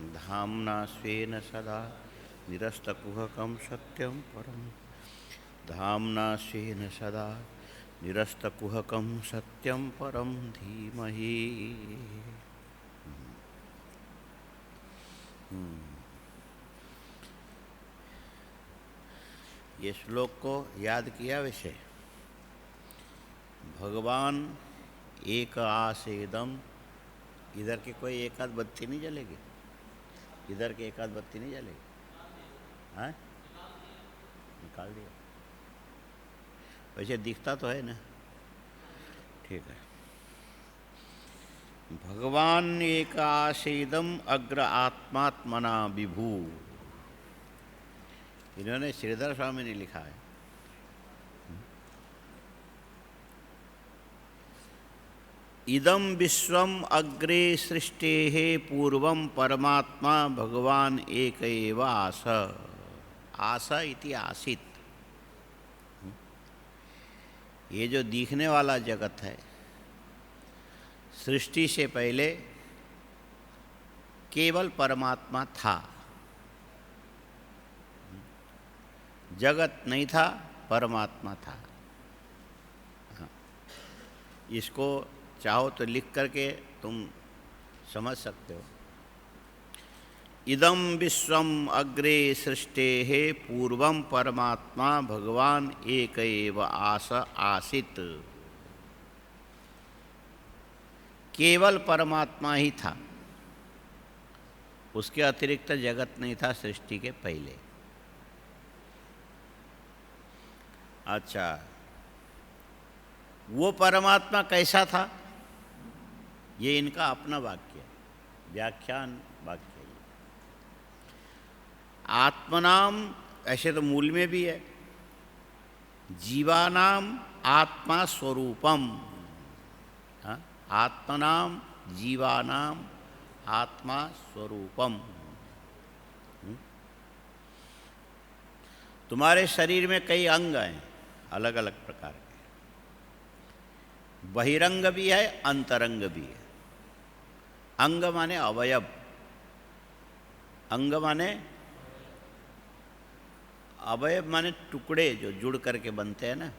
धाम्ना स्वेन सदा निरस्तकुहकं सत्यं परं धाम्ना स्वेन सदा निरस्तकुहकं सत्यं परं धीमहि। ये श्लोक को याद किया वैसे भगवान एक आसेदम, इधर के कोई एक आध बत्ती नहीं जलेगी, इधर के एक आध बत्ती नहीं जलेगी, हाँ निकाल दिया, वैसे दिखता तो है ना, ठीक है। भगवान एक आसेदम अग्र आत्मात्मना विभू, इन्होंने श्रीधर स्वामी ने लिखा है। इदम विश्वम अग्रे सृष्टेः पूर्वं परमात्मा भगवान एक एव आस, आस इति आसीत। ये जो दिखने वाला जगत है सृष्टि से पहले केवल परमात्मा था, जगत नहीं था, परमात्मा था। इसको चाहो तो लिख करके तुम समझ सकते हो। इदम विश्वम अग्रे सृष्टेः पूर्वं परमात्मा भगवान एक एव आस आसित, केवल परमात्मा ही था, उसके अतिरिक्त जगत नहीं था सृष्टि के पहले। अच्छा, वो परमात्मा कैसा था, ये इनका अपना वाक्य है, व्याख्यान वाक्य है। आत्मनाम ऐसे तो मूल में भी है, जीवानाम आत्मा स्वरूपम, आत्मनाम जीवानाम आत्मा स्वरूपम। तुम्हारे शरीर में कई अंग हैं अलग अलग प्रकार के, बहिरंग भी है अंतरंग भी है। अंग माने अवयव, अंग माने अवयव माने टुकड़े जो जुड़ करके बनते हैं ना।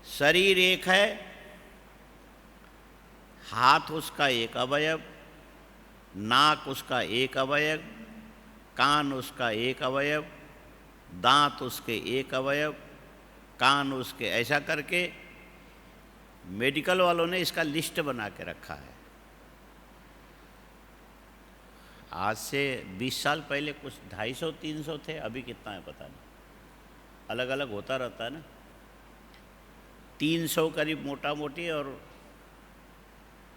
शरीर एक है, हाथ उसका एक अवयव, नाक उसका एक अवयव, कान उसका एक अवयव, दांत उसके एक अवयव, कान उसके, ऐसा करके मेडिकल वालों ने इसका लिस्ट बना के रखा है। आज से 20 साल पहले कुछ 250-300 थे, अभी कितना है पता नहीं, अलग अलग होता रहता है ना। 300 करीब मोटा मोटी, और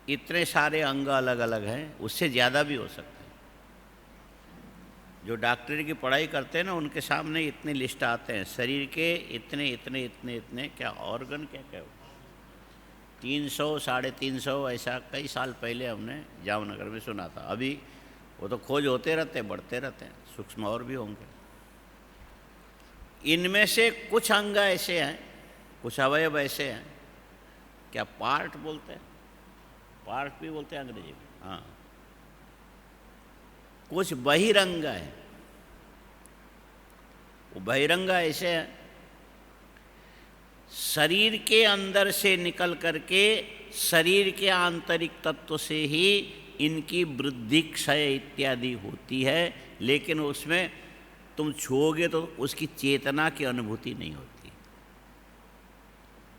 इतने सारे अंग अलग अलग हैं, उससे ज़्यादा भी हो सकते हैं। जो डॉक्टरी की पढ़ाई करते हैं ना, उनके सामने इतने लिस्ट आते हैं, शरीर के इतने इतने इतने इतने क्या ऑर्गन क्या क्या 300 350 ऐसा कई साल पहले हमने जामनगर में सुना था। अभी वो तो खोज होते रहते हैं, बढ़ते रहते हैं, सूक्ष्म और भी होंगे। इनमें से कुछ अंग ऐसे हैं, कुछ अवयव ऐसे हैं, क्या पार्ट बोलते हैं, पार्ट भी बोलते हैं अंग्रेजी में, हाँ। कुछ बहिरंग है, वो बहिरंग ऐसे हैं, शरीर के अंदर से निकल करके शरीर के आंतरिक तत्व से ही इनकी वृद्धि क्षय इत्यादि होती है, लेकिन उसमें तुम छूओगे तो उसकी चेतना की अनुभूति नहीं होती।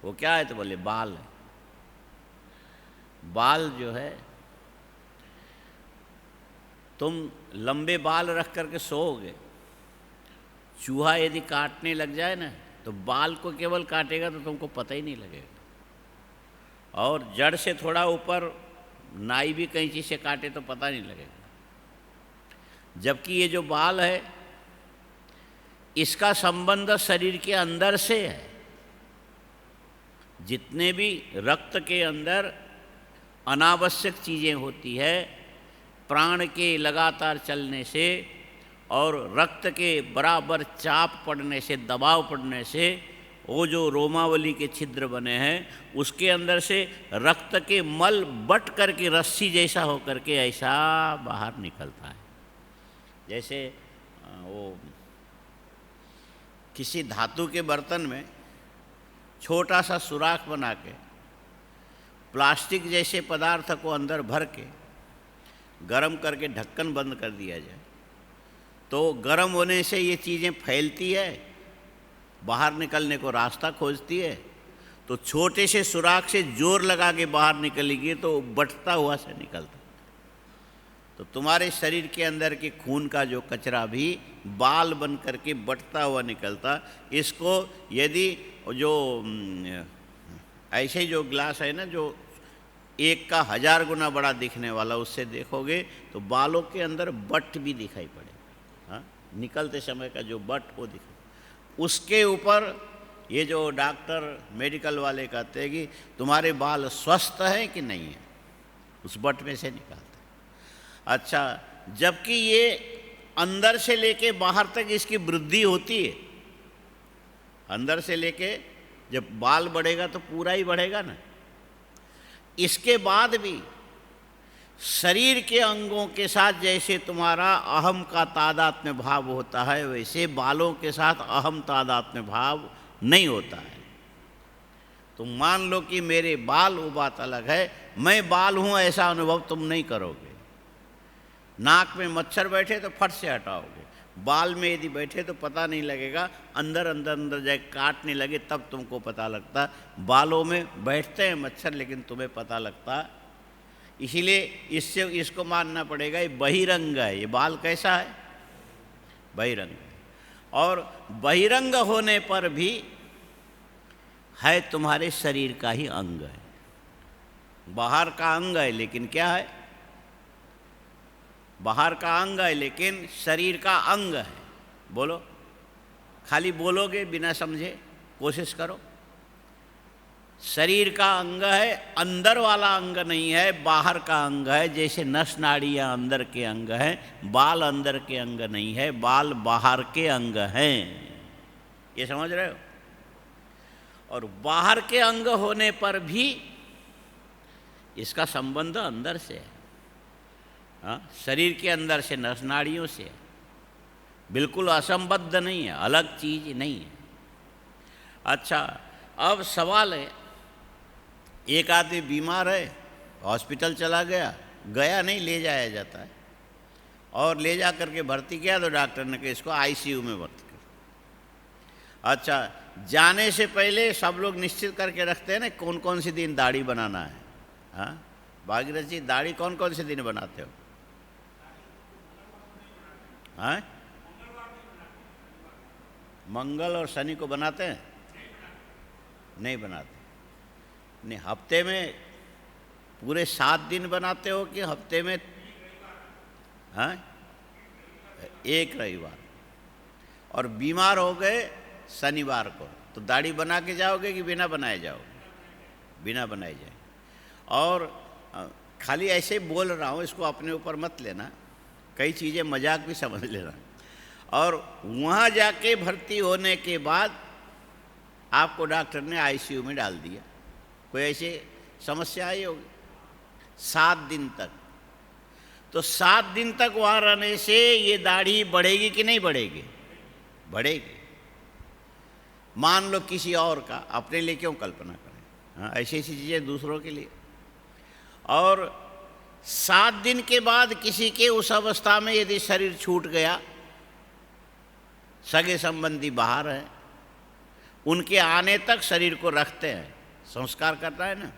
वो क्या है तो बोले बाल है। बाल जो है, तुम लंबे बाल रख करके सोओगे, चूहा यदि काटने लग जाए ना तो बाल को केवल काटेगा तो तुमको पता ही नहीं लगेगा, और जड़ से थोड़ा ऊपर नाई भी कैंची से काटे तो पता नहीं लगेगा। जबकि ये जो बाल है इसका संबंध शरीर के अंदर से है। जितने भी रक्त के अंदर अनावश्यक चीज़ें होती है, प्राण के लगातार चलने से और रक्त के बराबर चाप पड़ने से, दबाव पड़ने से वो जो रोमावली के छिद्र बने हैं उसके अंदर से रक्त के मल बट करके रस्सी जैसा हो करके ऐसा बाहर निकलता है। जैसे वो किसी धातु के बर्तन में छोटा सा सुराख बना के प्लास्टिक जैसे पदार्थ को अंदर भर के गरम करके ढक्कन बंद कर दिया जाए तो गरम होने से ये चीज़ें फैलती है, बाहर निकलने को रास्ता खोजती है। तो छोटे से सुराख से जोर लगा के बाहर निकलेगी तो बटता हुआ से निकलता। तो तुम्हारे शरीर के अंदर के खून का जो कचरा भी बाल बन करके बटता हुआ निकलता। इसको यदि जो ऐसे जो ग्लास है ना जो 1 का 1000 गुना बड़ा दिखने वाला, उससे देखोगे तो बालों के अंदर बट भी दिखाई पड़ेगा। हाँ, निकलते समय का जो बट वो दिखाई, उसके ऊपर ये जो डॉक्टर मेडिकल वाले कहते हैं कि तुम्हारे बाल स्वस्थ हैं कि नहीं है, उस बट में से निकालते हैं। अच्छा, जबकि ये अंदर से लेके बाहर तक इसकी वृद्धि होती है। अंदर से लेके जब बाल बढ़ेगा तो पूरा ही बढ़ेगा ना। इसके बाद भी शरीर के अंगों के साथ जैसे तुम्हारा अहम का तादात्म्य भाव होता है, वैसे बालों के साथ अहम तादात्म्य भाव नहीं होता है। तो मान लो कि मेरे बाल, वो बात अलग है, मैं बाल हूँ ऐसा अनुभव तुम नहीं करोगे। नाक में मच्छर बैठे तो फट से हटाओगे, बाल में यदि बैठे तो पता नहीं लगेगा, अंदर अंदर अंदर जाए काटने लगे तब तुमको पता लगता। बालों में बैठते हैं मच्छर लेकिन तुम्हें पता लगता। इसीलिए इससे इसको मानना पड़ेगा ये बहिरंग है। ये बाल कैसा है? बहिरंग है। और बहिरंग होने पर भी है तुम्हारे शरीर का ही अंग है। बाहर का अंग है लेकिन क्या है? बाहर का अंग है लेकिन शरीर का अंग है। बोलो, खाली बोलोगे बिना समझे, कोशिश करो। शरीर का अंग है, अंदर वाला अंग नहीं है, बाहर का अंग है। जैसे नस नाड़ियाँ अंदर के अंग हैं, बाल अंदर के अंग नहीं है, बाल बाहर के अंग हैं। ये समझ रहे हो? और बाहर के अंग होने पर भी इसका संबंध अंदर से है। हाँ, शरीर के अंदर से नस नाड़ियों से है, बिल्कुल असंबद्ध नहीं है, अलग चीज नहीं है। अच्छा, अब सवाल है, एक आदमी बीमार है, हॉस्पिटल चला गया, गया नहीं, ले जाया जाता है, और ले जा करके भर्ती किया तो डॉक्टर ने कहा इसको आईसीयू में भर्ती कर। अच्छा, जाने से पहले सब लोग निश्चित करके रखते हैं ना कौन कौन से दिन दाढ़ी बनाना है। हाँ, भागीरथ जी, दाढ़ी कौन कौन से दिन बनाते हो? हाँ, मंगल और शनि को बनाते हैं? नहीं बनाते। नहीं, हफ्ते में पूरे 7 दिन बनाते हो कि हफ्ते में? हाँ, एक रविवार। और बीमार हो गए शनिवार को तो दाढ़ी बना के जाओगे कि बिना बनाए जाओगे? बिना बनाए जाए। और खाली ऐसे बोल रहा हूँ, इसको अपने ऊपर मत लेना, कई चीज़ें मजाक भी समझ लेना। और वहाँ जाके भर्ती होने के बाद आपको डॉक्टर ने आईसीयू में डाल दिया, कोई ऐसी समस्या आई होगी 7 दिन तक। तो 7 दिन तक वहाँ रहने से ये दाढ़ी बढ़ेगी कि नहीं बढ़ेगी? बढ़ेगी। मान लो किसी और का, अपने लिए क्यों कल्पना करें? हाँ, ऐसी ऐसी चीज़ें दूसरों के लिए। और 7 दिन के बाद किसी के उस अवस्था में यदि शरीर छूट गया, सगे संबंधी बाहर हैं, उनके आने तक शरीर को रखते हैं, संस्कार करता है ना,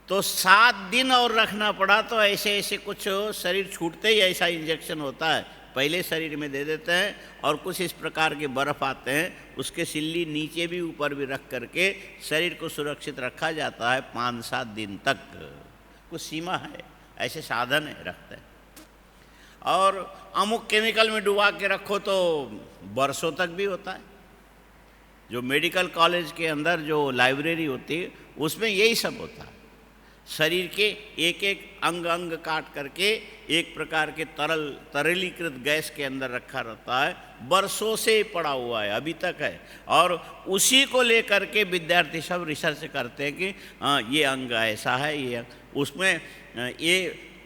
तो 7 दिन और रखना पड़ा। तो ऐसे ऐसे कुछ शरीर छूटते ही ऐसा इंजेक्शन होता है, पहले शरीर में दे देते हैं, और कुछ इस प्रकार के बर्फ़ आते हैं, उसके सिल्ली नीचे भी ऊपर भी रख करके शरीर को सुरक्षित रखा जाता है 5-7 दिन तक। कुछ सीमा है, ऐसे साधन है, रखते हैं। और अमुक केमिकल में डुबा के रखो तो बरसों तक भी होता है। जो मेडिकल कॉलेज के अंदर जो लाइब्रेरी होती है उसमें यही सब होता है। शरीर के एक एक अंग अंग काट करके एक प्रकार के तरलीकृत गैस के अंदर रखा रहता है, बरसों से पड़ा हुआ है, अभी तक है। और उसी को लेकर के विद्यार्थी सब रिसर्च करते हैं कि हाँ ये अंग ऐसा है, ये उसमें ये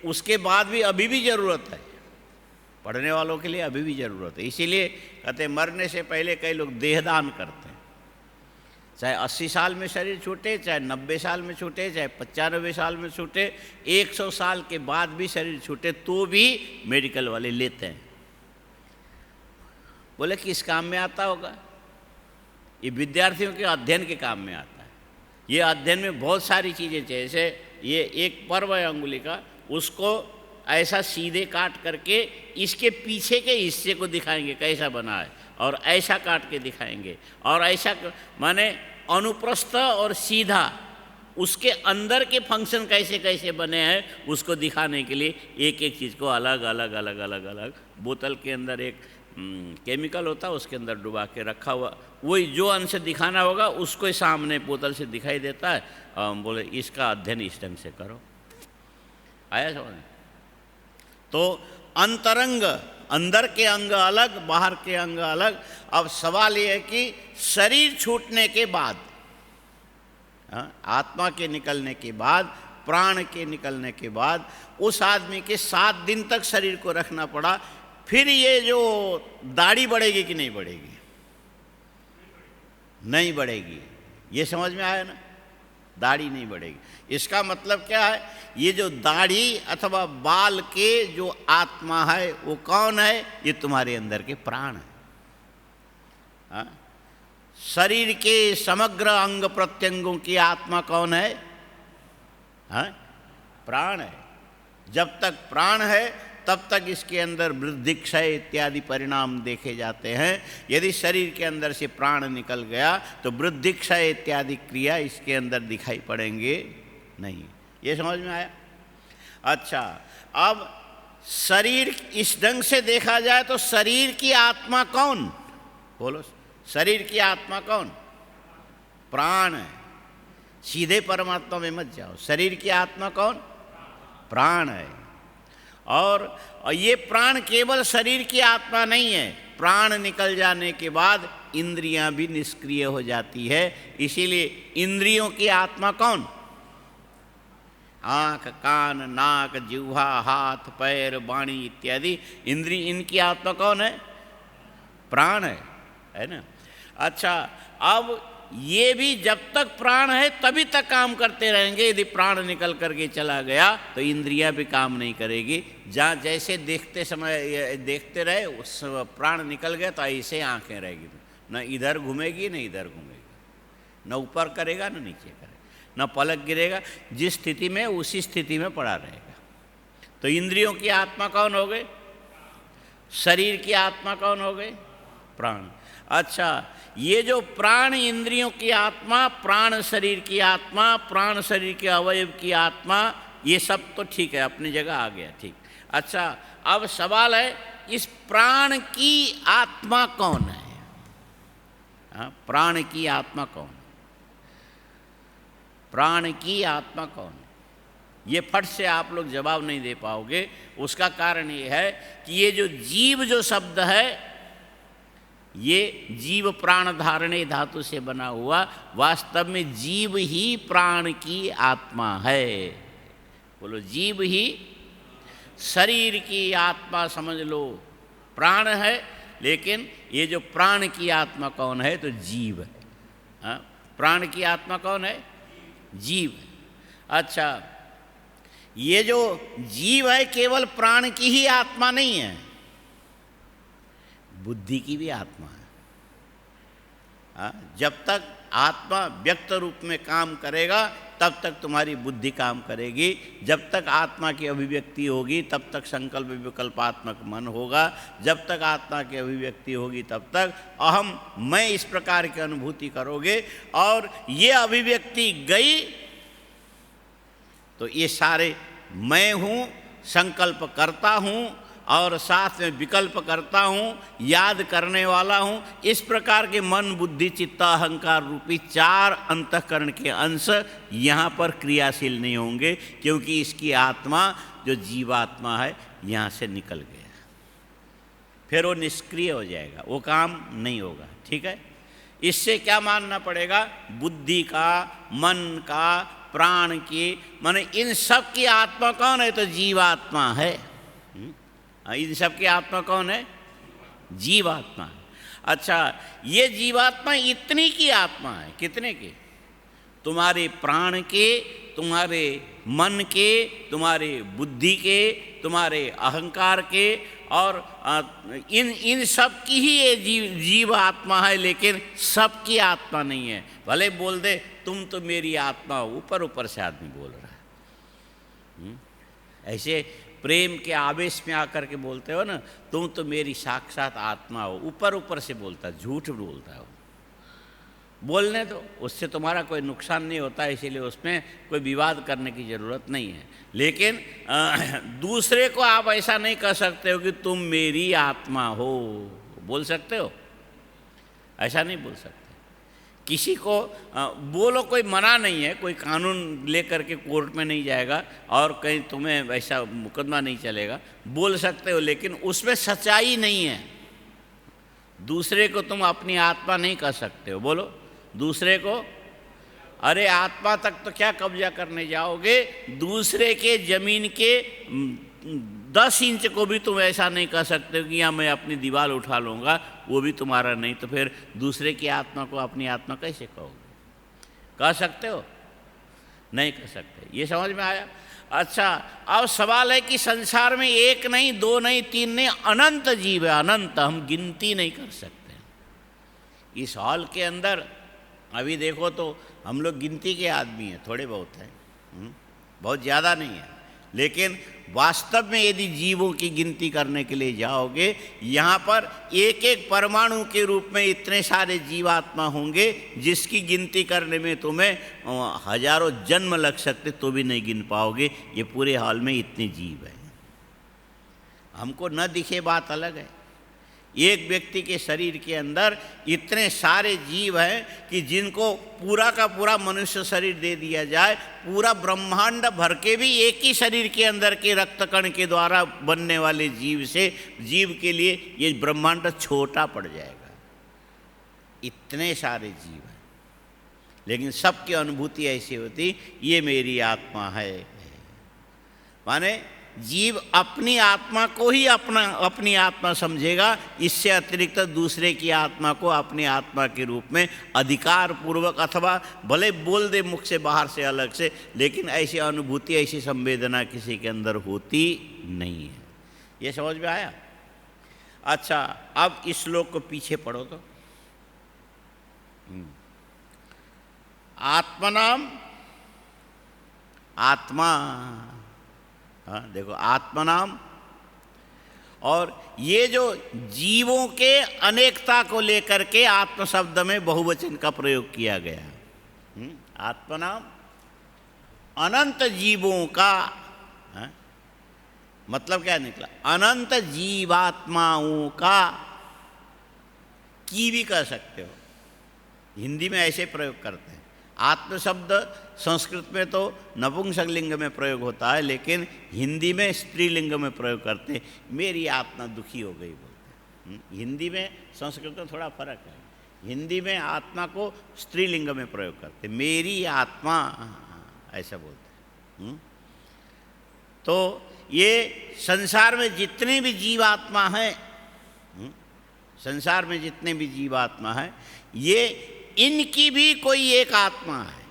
उसके बाद भी अभी भी ज़रूरत है, पढ़ने वालों के लिए अभी भी ज़रूरत है। इसीलिए कहते हैं मरने से पहले कई लोग देहदान करते हैं, चाहे 80 साल में शरीर छूटे, चाहे 90 साल में छूटे, चाहे 95 साल में छूटे, 100 साल के बाद भी शरीर छूटे तो भी मेडिकल वाले लेते हैं। बोले किस काम में आता होगा? ये विद्यार्थियों के अध्ययन के काम में आता है। ये अध्ययन में बहुत सारी चीज़ें चाहिए, जैसे ये एक पर्व है अंगुली का, उसको ऐसा सीधे काट करके इसके पीछे के हिस्से को दिखाएंगे कैसा बना है, और ऐसा काट के दिखाएंगे, और ऐसा माने अनुप्रस्थ और सीधा उसके अंदर के फंक्शन कैसे कैसे बने हैं उसको दिखाने के लिए एक एक चीज़ को अलग अलग अलग अलग अलग बोतल के अंदर एक केमिकल होता है, उसके अंदर डुबा के रखा हुआ, वही जो अंश दिखाना होगा उसको ही सामने बोतल से दिखाई देता है। बोले इसका अध्ययन इस ढंग से करो। आया समझ? तो अंतरंग, अंदर के अंग अलग, बाहर के अंग अलग। अब सवाल ये है कि शरीर छूटने के बाद, आत्मा के निकलने के बाद, प्राण के निकलने के बाद उस आदमी के 7 दिन तक शरीर को रखना पड़ा। फिर ये जो दाढ़ी बढ़ेगी कि नहीं बढ़ेगी? नहीं बढ़ेगी। ये समझ में आया ना? दाढ़ी नहीं बढ़ेगी। इसका मतलब क्या है? ये जो दाढ़ी अथवा बाल के जो आत्मा है वो कौन है? ये तुम्हारे अंदर के प्राण है। हाँ? शरीर के समग्र अंग प्रत्यंगों की आत्मा कौन है? हाँ? प्राण है। जब तक प्राण है तब तक इसके अंदर वृद्धि, क्षय इत्यादि परिणाम देखे जाते हैं। यदि शरीर के अंदर से प्राण निकल गया तो वृद्धि, क्षय इत्यादि क्रिया इसके अंदर दिखाई पड़ेंगे नहीं। ये समझ में आया? अच्छा, अब शरीर इस ढंग से देखा जाए तो शरीर की आत्मा कौन? बोलो, शरीर की आत्मा कौन? प्राण है। सीधे परमात्मा में मत जाओ। शरीर की आत्मा कौन? प्राण है। और ये प्राण केवल शरीर की आत्मा नहीं है, प्राण निकल जाने के बाद इंद्रियां भी निष्क्रिय हो जाती है। इसीलिए इंद्रियों की आत्मा कौन? आँख, कान, नाक, जिह्वा, हाथ, पैर, वाणी इत्यादि इंद्रिय, इनकी आत्मा कौन है? प्राण है ना? अच्छा, अब ये भी जब तक प्राण है तभी तक काम करते रहेंगे। यदि प्राण निकल करके चला गया तो इंद्रियां भी काम नहीं करेगी। जहाँ जैसे देखते समय देखते रहे, उस प्राण निकल गया तो ऐसे आंखें रहेगी, न इधर घूमेगी न इधर घूमेगी, न ऊपर करेगा न नीचे करेगा, न पलक गिरेगा। जिस स्थिति में उसी स्थिति में पड़ा रहेगा। तो इंद्रियों की आत्मा कौन हो गए? शरीर की आत्मा कौन हो गए? प्राण। अच्छा, ये जो प्राण इंद्रियों की आत्मा, प्राण शरीर की आत्मा, प्राण शरीर के अवयव की आत्मा, ये सब तो ठीक है, अपनी जगह आ गया, ठीक। अच्छा, अब सवाल है इस प्राण की आत्मा कौन है? हाँ, प्राण की आत्मा कौन? प्राण की आत्मा कौन? ये फट से आप लोग जवाब नहीं दे पाओगे। उसका कारण ये है कि ये जो जीव जो शब्द है, ये जीव प्राण धारणे धातु से बना हुआ, वास्तव में जीव ही प्राण की आत्मा है। बोलो, जीव ही शरीर की आत्मा समझ लो, प्राण है, लेकिन ये जो प्राण की आत्मा कौन है? तो जीव है। हाँ? प्राण की आत्मा कौन है? जीव। अच्छा, ये जो जीव है केवल प्राण की ही आत्मा नहीं है, बुद्धि की भी आत्मा है। जब तक आत्मा व्यक्त रूप में काम करेगा तब तक तुम्हारी बुद्धि काम करेगी। जब तक आत्मा की अभिव्यक्ति होगी तब तक संकल्प विकल्पात्मक मन होगा। जब तक आत्मा की अभिव्यक्ति होगी तब तक अहम, मैं इस प्रकार की अनुभूति करोगे। और ये अभिव्यक्ति गई तो ये सारे मैं हूँ, संकल्प करता हूँ, और साथ में विकल्प करता हूँ, याद करने वाला हूँ। इस प्रकार के मन, बुद्धि, चित्त, अहंकार रूपी 4 अंतःकरण के अंश यहाँ पर क्रियाशील नहीं होंगे, क्योंकि इसकी आत्मा जो जीवात्मा है यहाँ से निकल गया, फिर वो निष्क्रिय हो जाएगा, वो काम नहीं होगा। ठीक है, इससे क्या मानना पड़ेगा? बुद्धि का, मन का, प्राण की, माने इन सब की आत्मा कौन है? तो जीवात्मा है। इन सब की आत्मा कौन है? जीवात्मा है। अच्छा, ये जीवात्मा इतनी की आत्मा है, कितने की? तुम्हारे प्राण के, तुम्हारे मन के, तुम्हारे बुद्धि के, तुम्हारे अहंकार के, और इन सब की ही ये जीव आत्मा है, लेकिन सबकी आत्मा नहीं है। भले बोल दे तुम तो मेरी आत्मा हो, ऊपर ऊपर से आदमी बोल रहा है। ऐसे प्रेम के आवेश में आकर के बोलते हो ना, तुम तो मेरी साक्षात आत्मा हो, ऊपर ऊपर से बोलता, झूठ बोलता हो। बोलने दो, उससे तुम्हारा कोई नुकसान नहीं होता, इसीलिए उसमें कोई विवाद करने की ज़रूरत नहीं है। लेकिन दूसरे को आप ऐसा नहीं कह सकते हो कि तुम मेरी आत्मा हो। बोल सकते हो? ऐसा नहीं बोल सकते। किसी को बोलो, कोई मना नहीं है, कोई कानून लेकर के कोर्ट में नहीं जाएगा और कहीं तुम्हें ऐसा मुकदमा नहीं चलेगा। बोल सकते हो, लेकिन उसमें सच्चाई नहीं है। दूसरे को तुम अपनी आत्मा नहीं कह सकते हो। बोलो, दूसरे को, अरे आत्मा तक तो क्या कब्जा करने जाओगे? दूसरे के जमीन के 10 इंच को भी तुम ऐसा नहीं कह सकते हो कि या मैं अपनी दीवार उठा लूँगा, वो भी तुम्हारा नहीं, तो फिर दूसरे की आत्मा को अपनी आत्मा कैसे कहोगे? कह सकते हो? नहीं कह सकते। ये समझ में आया? अच्छा, अब सवाल है कि संसार में 1 नहीं, 2 नहीं, 3 नहीं, अनंत जीव है, अनंत, हम गिनती नहीं कर सकते। इस हॉल के अंदर अभी देखो तो हम लोग गिनती के आदमी हैं, थोड़े बहुत हैं, बहुत ज़्यादा नहीं है। लेकिन वास्तव में यदि जीवों की गिनती करने के लिए जाओगे, यहाँ पर एक एक परमाणु के रूप में इतने सारे जीवात्मा होंगे, जिसकी गिनती करने में तुम्हें हजारों जन्म लग सकते तो भी नहीं गिन पाओगे। ये पूरे हाल में इतने जीव हैं। हमको न दिखे बात अलग है। एक व्यक्ति के शरीर के अंदर इतने सारे जीव हैं कि जिनको पूरा का पूरा मनुष्य शरीर दे दिया जाए, पूरा ब्रह्मांड भर के भी एक ही शरीर के अंदर के रक्तकण के द्वारा बनने वाले जीव के लिए ये ब्रह्मांड छोटा पड़ जाएगा। इतने सारे जीव हैं, लेकिन सबकी अनुभूति ऐसी होती, ये मेरी आत्मा है। माने जीव अपनी आत्मा को ही अपनी आत्मा समझेगा, इससे अतिरिक्त दूसरे की आत्मा को अपनी आत्मा के रूप में अधिकार पूर्वक, अथवा भले बोल दे मुख से बाहर से अलग से, लेकिन ऐसी अनुभूति, ऐसी संवेदना किसी के अंदर होती नहीं है। ये समझ में आया? अच्छा, अब इस श्लोक को पीछे पढ़ो तो, आत्मनाम, आत्मा, हाँ देखो, आत्मनाम, और ये जो जीवों के अनेकता को लेकर के आत्म शब्द में बहुवचन का प्रयोग किया गया। आत्मनाम, अनंत जीवों का, हाँ? मतलब क्या निकला? अनंत जीवात्माओं का, की भी कह सकते हो, हिंदी में ऐसे प्रयोग करते हैं। आत्म शब्द संस्कृत में तो नपुंसकलिंग में प्रयोग होता है, लेकिन हिंदी में स्त्रीलिंग में प्रयोग करते हैं। मेरी आत्मा दुखी हो गई बोलते हैं। हिंदी में, संस्कृत में थोड़ा फर्क है। हिंदी में आत्मा को स्त्रीलिंग में प्रयोग करते, मेरी आत्मा, ऐसा बोलते हैं। तो ये संसार में जितने भी जीवात्मा हैं, संसार में जितने भी जीवात्मा हैं, ये इनकी भी कोई एक आत्मा है।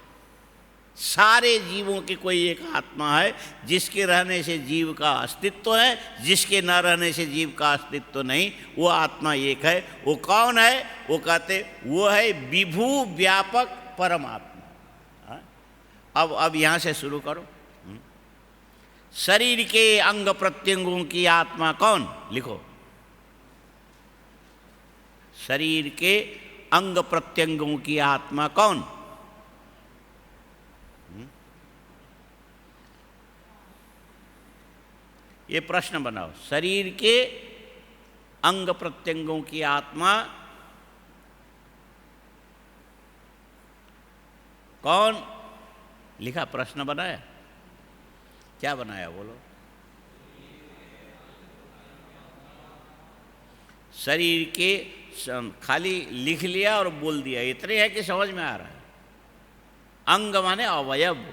सारे जीवों की कोई एक आत्मा है, जिसके रहने से जीव का अस्तित्व है, जिसके न रहने से जीव का अस्तित्व नहीं। वो आत्मा एक है। वो कौन है? वो कहते वो है विभू व्यापक परमात्मा। अब यहाँ से शुरू करो। शरीर के अंग प्रत्यंगों की आत्मा कौन? लिखो, शरीर के अंग प्रत्यंगों की आत्मा कौन? ये प्रश्न बनाओ, शरीर के अंग प्रत्यंगों की आत्मा कौन? लिखा, प्रश्न बनाया, क्या बनाया बोलो? शरीर के, खाली लिख लिया और बोल दिया, इतने है कि समझ में आ रहा है। अंग माने अवयव,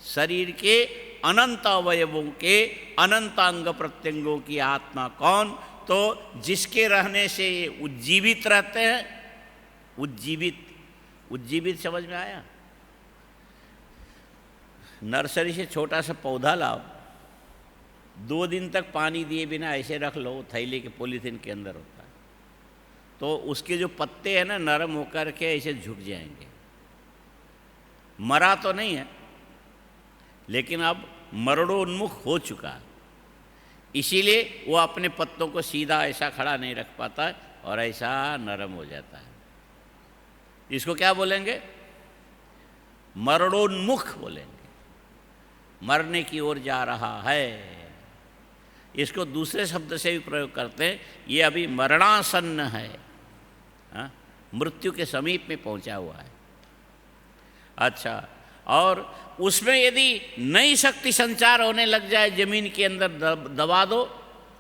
शरीर के अनंत अवयवों के अनंत अंग प्रत्यंगों की आत्मा कौन? तो जिसके रहने से ये उज्जीवित रहते हैं। उज्जीवित, उज्जीवित समझ में आया? नर्सरी से छोटा सा पौधा लाओ, 2 दिन तक पानी दिए बिना ऐसे रख लो, थैले के पॉलीथीन के अंदर होता है, तो उसके जो पत्ते हैं ना, नरम होकर के ऐसे झुक जाएंगे। मरा तो नहीं है, लेकिन अब मरणोन्मुख हो चुका है, इसीलिए वो अपने पत्तों को सीधा ऐसा खड़ा नहीं रख पाता और ऐसा नरम हो जाता है। इसको क्या बोलेंगे? मरणोन्मुख बोलेंगे, मरने की ओर जा रहा है। इसको दूसरे शब्द से भी प्रयोग करते हैं, ये अभी मरणासन्न है, मृत्यु के समीप में पहुंचा हुआ है। अच्छा, और उसमें यदि नई शक्ति संचार होने लग जाए, जमीन के अंदर दबा दो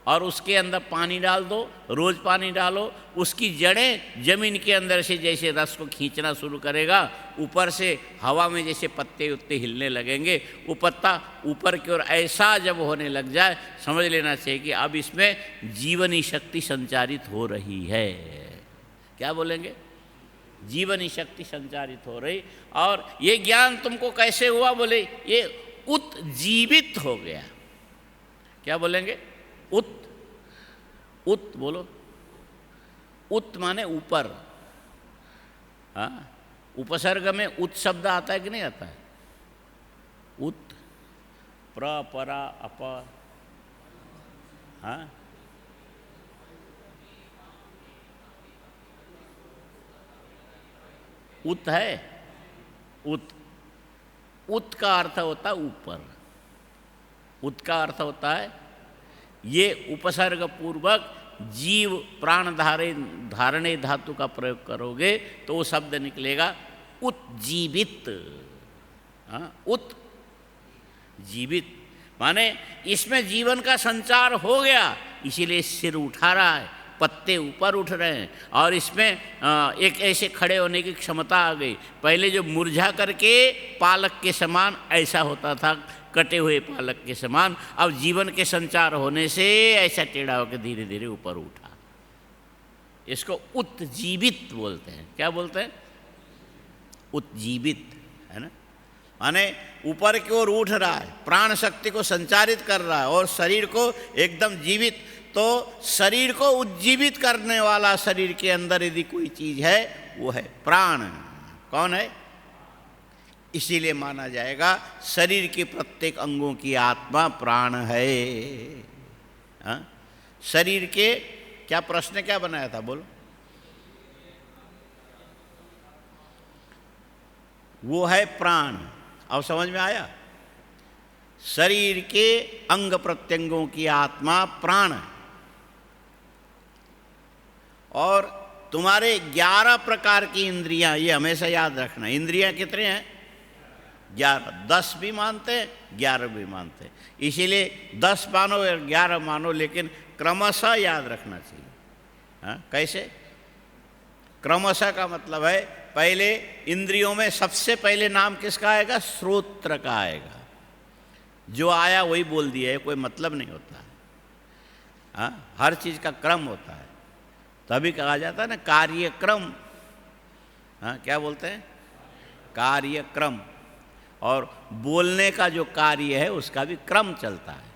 और उसके अंदर पानी डाल दो, रोज पानी डालो, उसकी जड़ें जमीन के अंदर से जैसे रस को खींचना शुरू करेगा, ऊपर से हवा में जैसे पत्ते उत्ते हिलने लगेंगे, वो पत्ता ऊपर की ओर ऐसा जब होने लग जाए, समझ लेना चाहिए कि अब इसमें जीवनी शक्ति संचारित हो रही है। क्या बोलेंगे? जीवनी शक्ति संचारित हो रही। और ये ज्ञान तुमको कैसे हुआ? बोले ये उत्जीवित हो गया। क्या बोलेंगे? उत, उत बोलो। उत माने ऊपर। हाँ, उपसर्ग में उत शब्द आता है कि नहीं आता है? उत, प्र, परा, अपर। हाँ, उत है, उत। उत का अर्थ होता है ऊपर। उत का अर्थ होता है, ये उपसर्ग पूर्वक जीव प्राण धारणे धातु का प्रयोग करोगे तो वो शब्द निकलेगा उत्जीवित। हाँ, उत्जीवित माने इसमें जीवन का संचार हो गया, इसीलिए सिर उठा रहा है, पत्ते ऊपर उठ रहे हैं, और इसमें एक ऐसे खड़े होने की क्षमता आ गई। पहले जो मुरझा करके पालक के समान ऐसा होता था, कटे हुए पालक के समान, अब जीवन के संचार होने से ऐसा टेढ़ा होकर धीरे धीरे ऊपर उठा। इसको उत्जीवित बोलते हैं। क्या बोलते हैं? उत्जीवित, है ना। माने ऊपर की ओर उठ रहा है, प्राण शक्ति को संचारित कर रहा है और शरीर को एकदम जीवित। तो शरीर को उज्जीवित करने वाला शरीर के अंदर यदि कोई चीज है वो है प्राण। कौन है? इसीलिए माना जाएगा शरीर के प्रत्येक अंगों की आत्मा प्राण है। हाँ? शरीर के क्या प्रश्न क्या बनाया था बोलो? वो है प्राण। अब समझ में आया? शरीर के अंग प्रत्यंगों की आत्मा प्राण है। और तुम्हारे 11 प्रकार की इंद्रियां, ये हमेशा याद रखना। इंद्रियां कितने हैं? 11। 10 भी मानते हैं, 11 भी मानते हैं। इसीलिए 10 मानो या 11 मानो, लेकिन क्रमशः याद रखना चाहिए। हाँ, कैसे? क्रमशः का मतलब है, पहले इंद्रियों में सबसे पहले नाम किसका आएगा? श्रोत्र का आएगा। जो आया वही बोल दिया है, कोई मतलब नहीं होता है। हाँ, हर चीज़ का क्रम होता है, तभी कहा जाता है ना कार्यक्रम। हाँ, क्या बोलते हैं? कार्यक्रम। और बोलने का जो कार्य है उसका भी क्रम चलता है।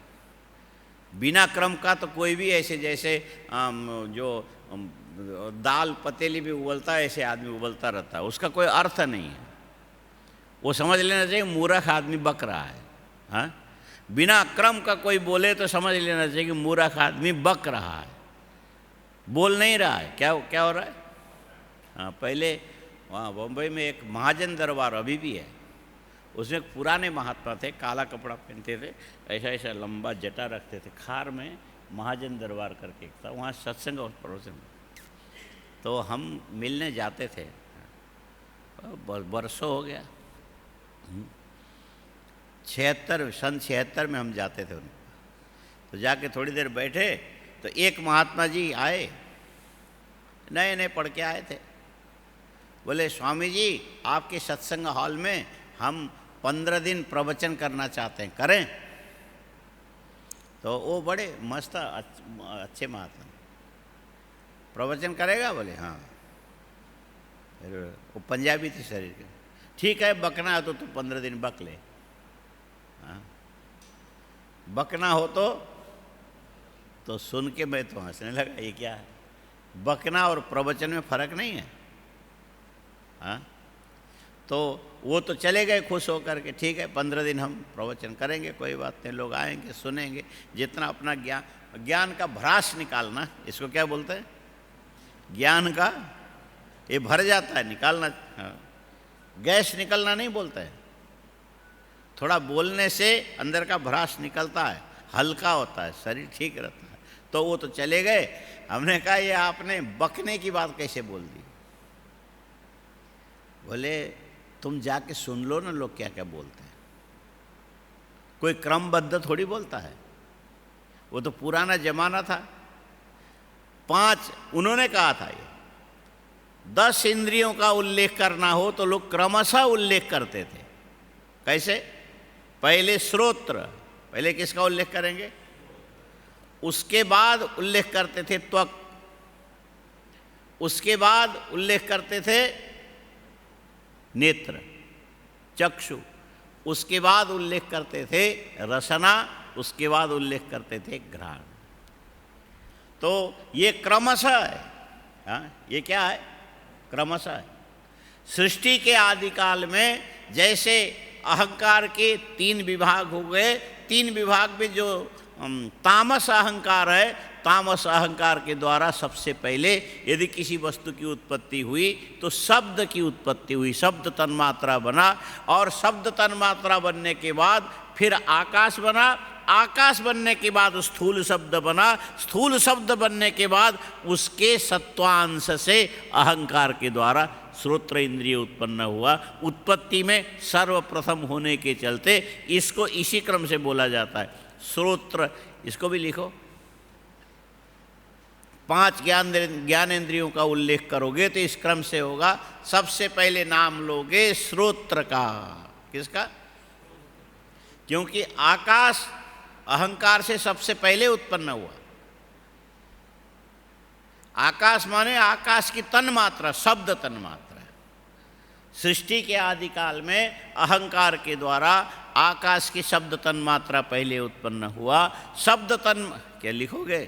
बिना क्रम का तो कोई भी ऐसे, जैसे जो दाल पतीली भी उबलता है, ऐसे आदमी उबलता रहता है, उसका कोई अर्थ नहीं है। वो समझ लेना चाहिए मूर्ख आदमी बक रहा है। हाँ, बिना क्रम का कोई बोले तो समझ लेना चाहिए कि मूर्ख आदमी बक रहा है, बोल नहीं रहा है। क्या क्या हो रहा है? हाँ, पहले वहाँ बम्बई में एक महाजन दरबार अभी भी है, उसमें एक पुराने महात्मा थे, काला कपड़ा पहनते थे, ऐसा ऐसा लंबा जटा रखते थे। खार में महाजन दरबार करके एक था, वहाँ सत्संग और प्रवचन। तो हम मिलने जाते थे, बरसों हो गया, 76 सन 76 में हम जाते थे उनके। तो जाके थोड़ी देर बैठे तो एक महात्मा जी आए, नए नए पढ़ के आए थे। बोले स्वामी जी आपके सत्संग हॉल में हम 15 दिन प्रवचन करना चाहते हैं, करें? तो वो बड़े मस्त अच्छे महात्मा, प्रवचन करेगा? बोले हाँ। फिर वो पंजाबी थी शरीर के, ठीक है बकना है तो तू 15 दिन बक ले। हाँ, बकना हो तो सुन के मैं तो हंसने लगा, ये क्या है? बकना और प्रवचन में फर्क नहीं है। हाँ, तो वो तो चले गए खुश होकर के, ठीक है 15 दिन हम प्रवचन करेंगे, कोई बात नहीं, लोग आएंगे सुनेंगे। जितना अपना ज्ञान का भ्रास निकालना, इसको क्या बोलते हैं? ज्ञान का ये भर जाता है, निकालना। हाँ, गैस निकलना नहीं बोलता है। थोड़ा बोलने से अंदर का भ्रास निकलता है, हल्का होता है, शरीर ठीक रहता है। तो वो तो चले गए। हमने कहा ये आपने बकने की बात कैसे बोल दी? बोले तुम जाके सुन लो ना लोग क्या क्या बोलते हैं, कोई क्रमबद्ध थोड़ी बोलता है। वो तो पुराना जमाना था। 5 उन्होंने कहा था, ये 10 इंद्रियों का उल्लेख करना हो तो लोग क्रमशः उल्लेख करते थे। कैसे? पहले श्रोत्र, पहले किसका उल्लेख करेंगे? उसके बाद उल्लेख करते थे त्वक, उसके बाद उल्लेख करते थे नेत्र चक्षु, उसके बाद उल्लेख करते थे रसना, उसके बाद उल्लेख करते थे घ्राण। तो ये क्रमशः है। हाँ, ये क्या है? क्रमशः है। सृष्टि के आदिकाल में जैसे अहंकार के 3 विभाग हो गए, 3 विभाग में जो तामस अहंकार है, तामस अहंकार के द्वारा सबसे पहले यदि किसी वस्तु की उत्पत्ति हुई तो शब्द की उत्पत्ति हुई, शब्द तन्मात्रा बना, और शब्द तन्मात्रा बनने के बाद फिर आकाश बना, आकाश बनने के बाद स्थूल शब्द बना, स्थूल शब्द बनने के बाद उसके सत्वांश से अहंकार के द्वारा श्रोत्र इंद्रिय उत्पन्न हुआ। उत्पत्ति में सर्वप्रथम होने के चलते इसको इसी क्रम से बोला जाता है श्रोत्र। इसको भी लिखो। 5 ज्ञानेंद्रियों का उल्लेख करोगे तो इस क्रम से होगा। सबसे पहले नाम लोगे श्रोत्र का। किसका? क्योंकि आकाश अहंकार से सबसे पहले उत्पन्न हुआ। आकाश माने आकाश की तन्मात्रा, शब्द तन्मात्रा। सृष्टि के आदिकाल में अहंकार के द्वारा आकाश की शब्द तन्मात्रा पहले उत्पन्न हुआ। शब्द तन क्या लिखोगे?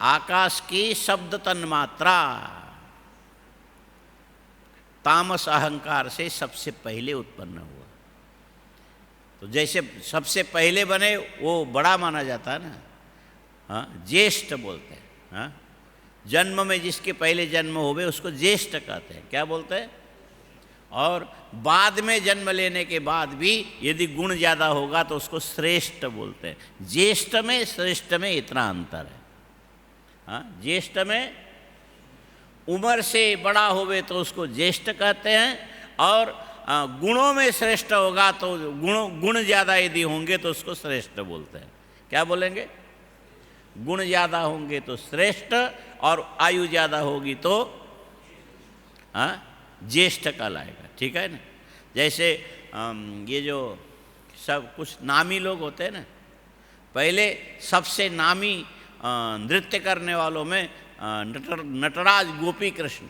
आकाश की शब्द तन्मात्रा तामस अहंकार से सबसे पहले उत्पन्न हुआ। तो जैसे सबसे पहले बने वो बड़ा माना जाता है ना। हाँ, ज्येष्ठ बोलते हैं। हाँ, जन्म में जिसके पहले जन्म होवे उसको ज्येष्ठ कहते हैं। क्या बोलते हैं? और बाद में जन्म लेने के बाद भी यदि गुण ज़्यादा होगा तो उसको श्रेष्ठ बोलते हैं। ज्येष्ठ में श्रेष्ठ में इतना अंतर है। हाँ, ज्येष्ठ में उम्र से बड़ा होवे तो उसको ज्येष्ठ कहते हैं, और गुणों में श्रेष्ठ होगा तो गुण ज़्यादा यदि होंगे तो उसको श्रेष्ठ बोलते हैं। क्या बोलेंगे? गुण ज़्यादा होंगे तो श्रेष्ठ, और आयु ज़्यादा होगी तो ज्येष्ठ कहलाएगा। ठीक है ना? जैसे ये जो सब कुछ नामी लोग होते हैं ना, पहले सबसे नामी नृत्य करने वालों में नटराज गोपी कृष्ण।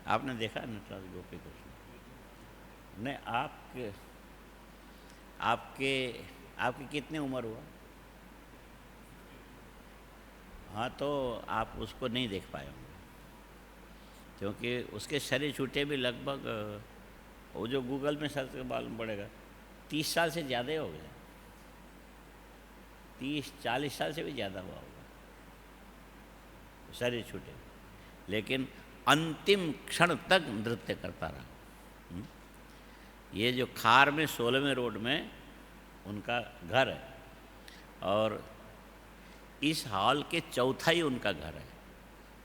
आपने देखा नटराज गोपी कृष्ण? नहीं, आपके कितने उम्र हुआ? हाँ, तो आप उसको नहीं देख पाए होंगे, क्योंकि उसके शरीर छूटे भी लगभग, वो जो गूगल में सर्च कर मालूम पड़ेगा, 30 साल से ज़्यादा हो गया। 30-40 साल से भी ज़्यादा हुआ होगा शरीर छूटे। लेकिन अंतिम क्षण तक नृत्य करता रहा। ये जो खार में 16वें रोड में उनका घर है और इस हॉल के चौथा ही उनका घर है,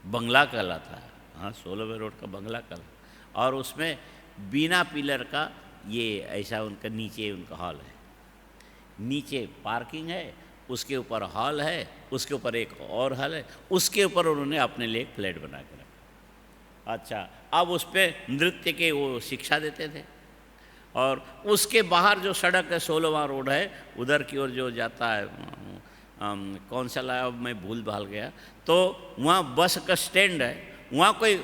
बंगला कहलाता है। हाँ, 16वें रोड का बंगला कहलाता, और उसमें बिना पिलर का ये ऐसा उनका नीचे उनका हॉल है, नीचे पार्किंग है, उसके ऊपर हॉल है, उसके ऊपर एक और हॉल है, उसके ऊपर उन्होंने अपने लिए एक फ्लैट बना के रखा। अच्छा, अब उस पर नृत्य के वो शिक्षा देते थे। और उसके बाहर जो सड़क है 16वां रोड है, उधर की ओर जो जाता है, कौन सा लाया मैं भूल भाल गया, तो वहाँ बस का स्टैंड है। वहाँ कोई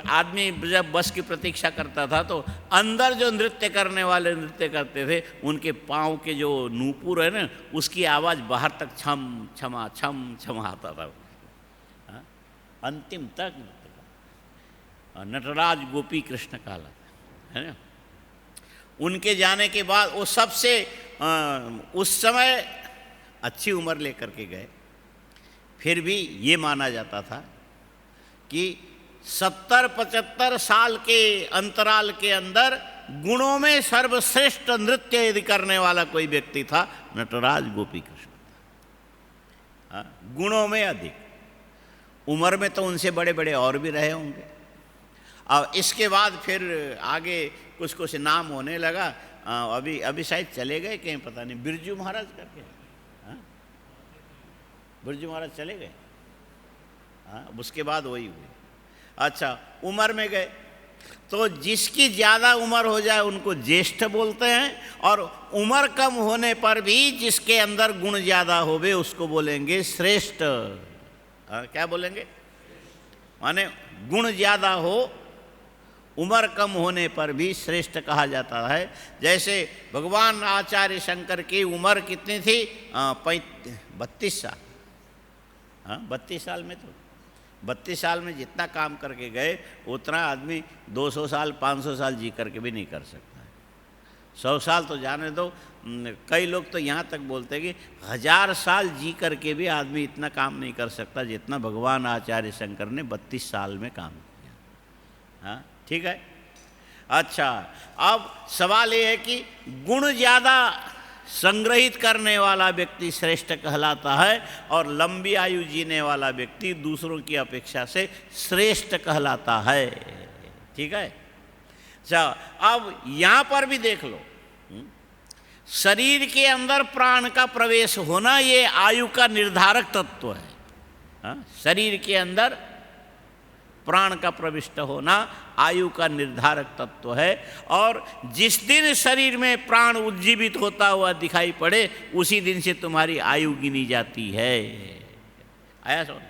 आदमी जब बस की प्रतीक्षा करता था तो अंदर जो नृत्य करने वाले नृत्य करते थे, उनके पाँव के जो नूपुर है ना, उसकी आवाज़ बाहर तक छम छमा छम छमा आता था। हाँ? अंतिम तक नृत्य का नटराज गोपी कृष्ण कहलाता है ना। उनके जाने के बाद वो सबसे उस समय अच्छी उम्र लेकर के गए, फिर भी ये माना जाता था कि 70-75 साल के अंतराल के अंदर गुणों में सर्वश्रेष्ठ नृत्य यदि करने वाला कोई व्यक्ति था, नटराज गोपी कृष्ण था। गुणों में अधिक, उम्र में तो उनसे बड़े बड़े और भी रहे होंगे। और इसके बाद फिर आगे कुछ कुछ नाम होने लगा। अभी शायद चले गए कहीं, पता नहीं, बिरजू महाराज करके। बिरजू महाराज चले गए। हाँ, उसके बाद वही हुई। अच्छा, उम्र में गए तो जिसकी ज़्यादा उम्र हो जाए उनको ज्येष्ठ बोलते हैं, और उम्र कम होने पर भी जिसके अंदर गुण ज़्यादा होवे उसको बोलेंगे श्रेष्ठ। क्या बोलेंगे? माने गुण ज़्यादा हो, उम्र कम होने पर भी श्रेष्ठ कहा जाता है। जैसे भगवान आचार्य शंकर की उम्र कितनी थी? 32 साल। हाँ, 32 साल में, तो 32 साल में जितना काम करके गए उतना आदमी 200 साल 500 साल जी करके भी नहीं कर सकता है। 100 साल तो जाने दो, कई लोग तो यहाँ तक बोलते हैं कि 1000 साल जी करके भी आदमी इतना काम नहीं कर सकता जितना भगवान आचार्य शंकर ने 32 साल में काम किया। हाँ, ठीक है। अच्छा, अब सवाल ये है कि गुण ज़्यादा संग्रहित करने वाला व्यक्ति श्रेष्ठ कहलाता है, और लंबी आयु जीने वाला व्यक्ति दूसरों की अपेक्षा से श्रेष्ठ कहलाता है। ठीक है। अच्छा, अब यहाँ पर भी देख लो, शरीर के अंदर प्राण का प्रवेश होना ये आयु का निर्धारक तत्व है। हाँ? शरीर के अंदर प्राण का प्रविष्ट होना आयु का निर्धारक तत्व है, और जिस दिन शरीर में प्राण उज्जीवित होता हुआ दिखाई पड़े उसी दिन से तुम्हारी आयु गिनी जाती है। आया समझ?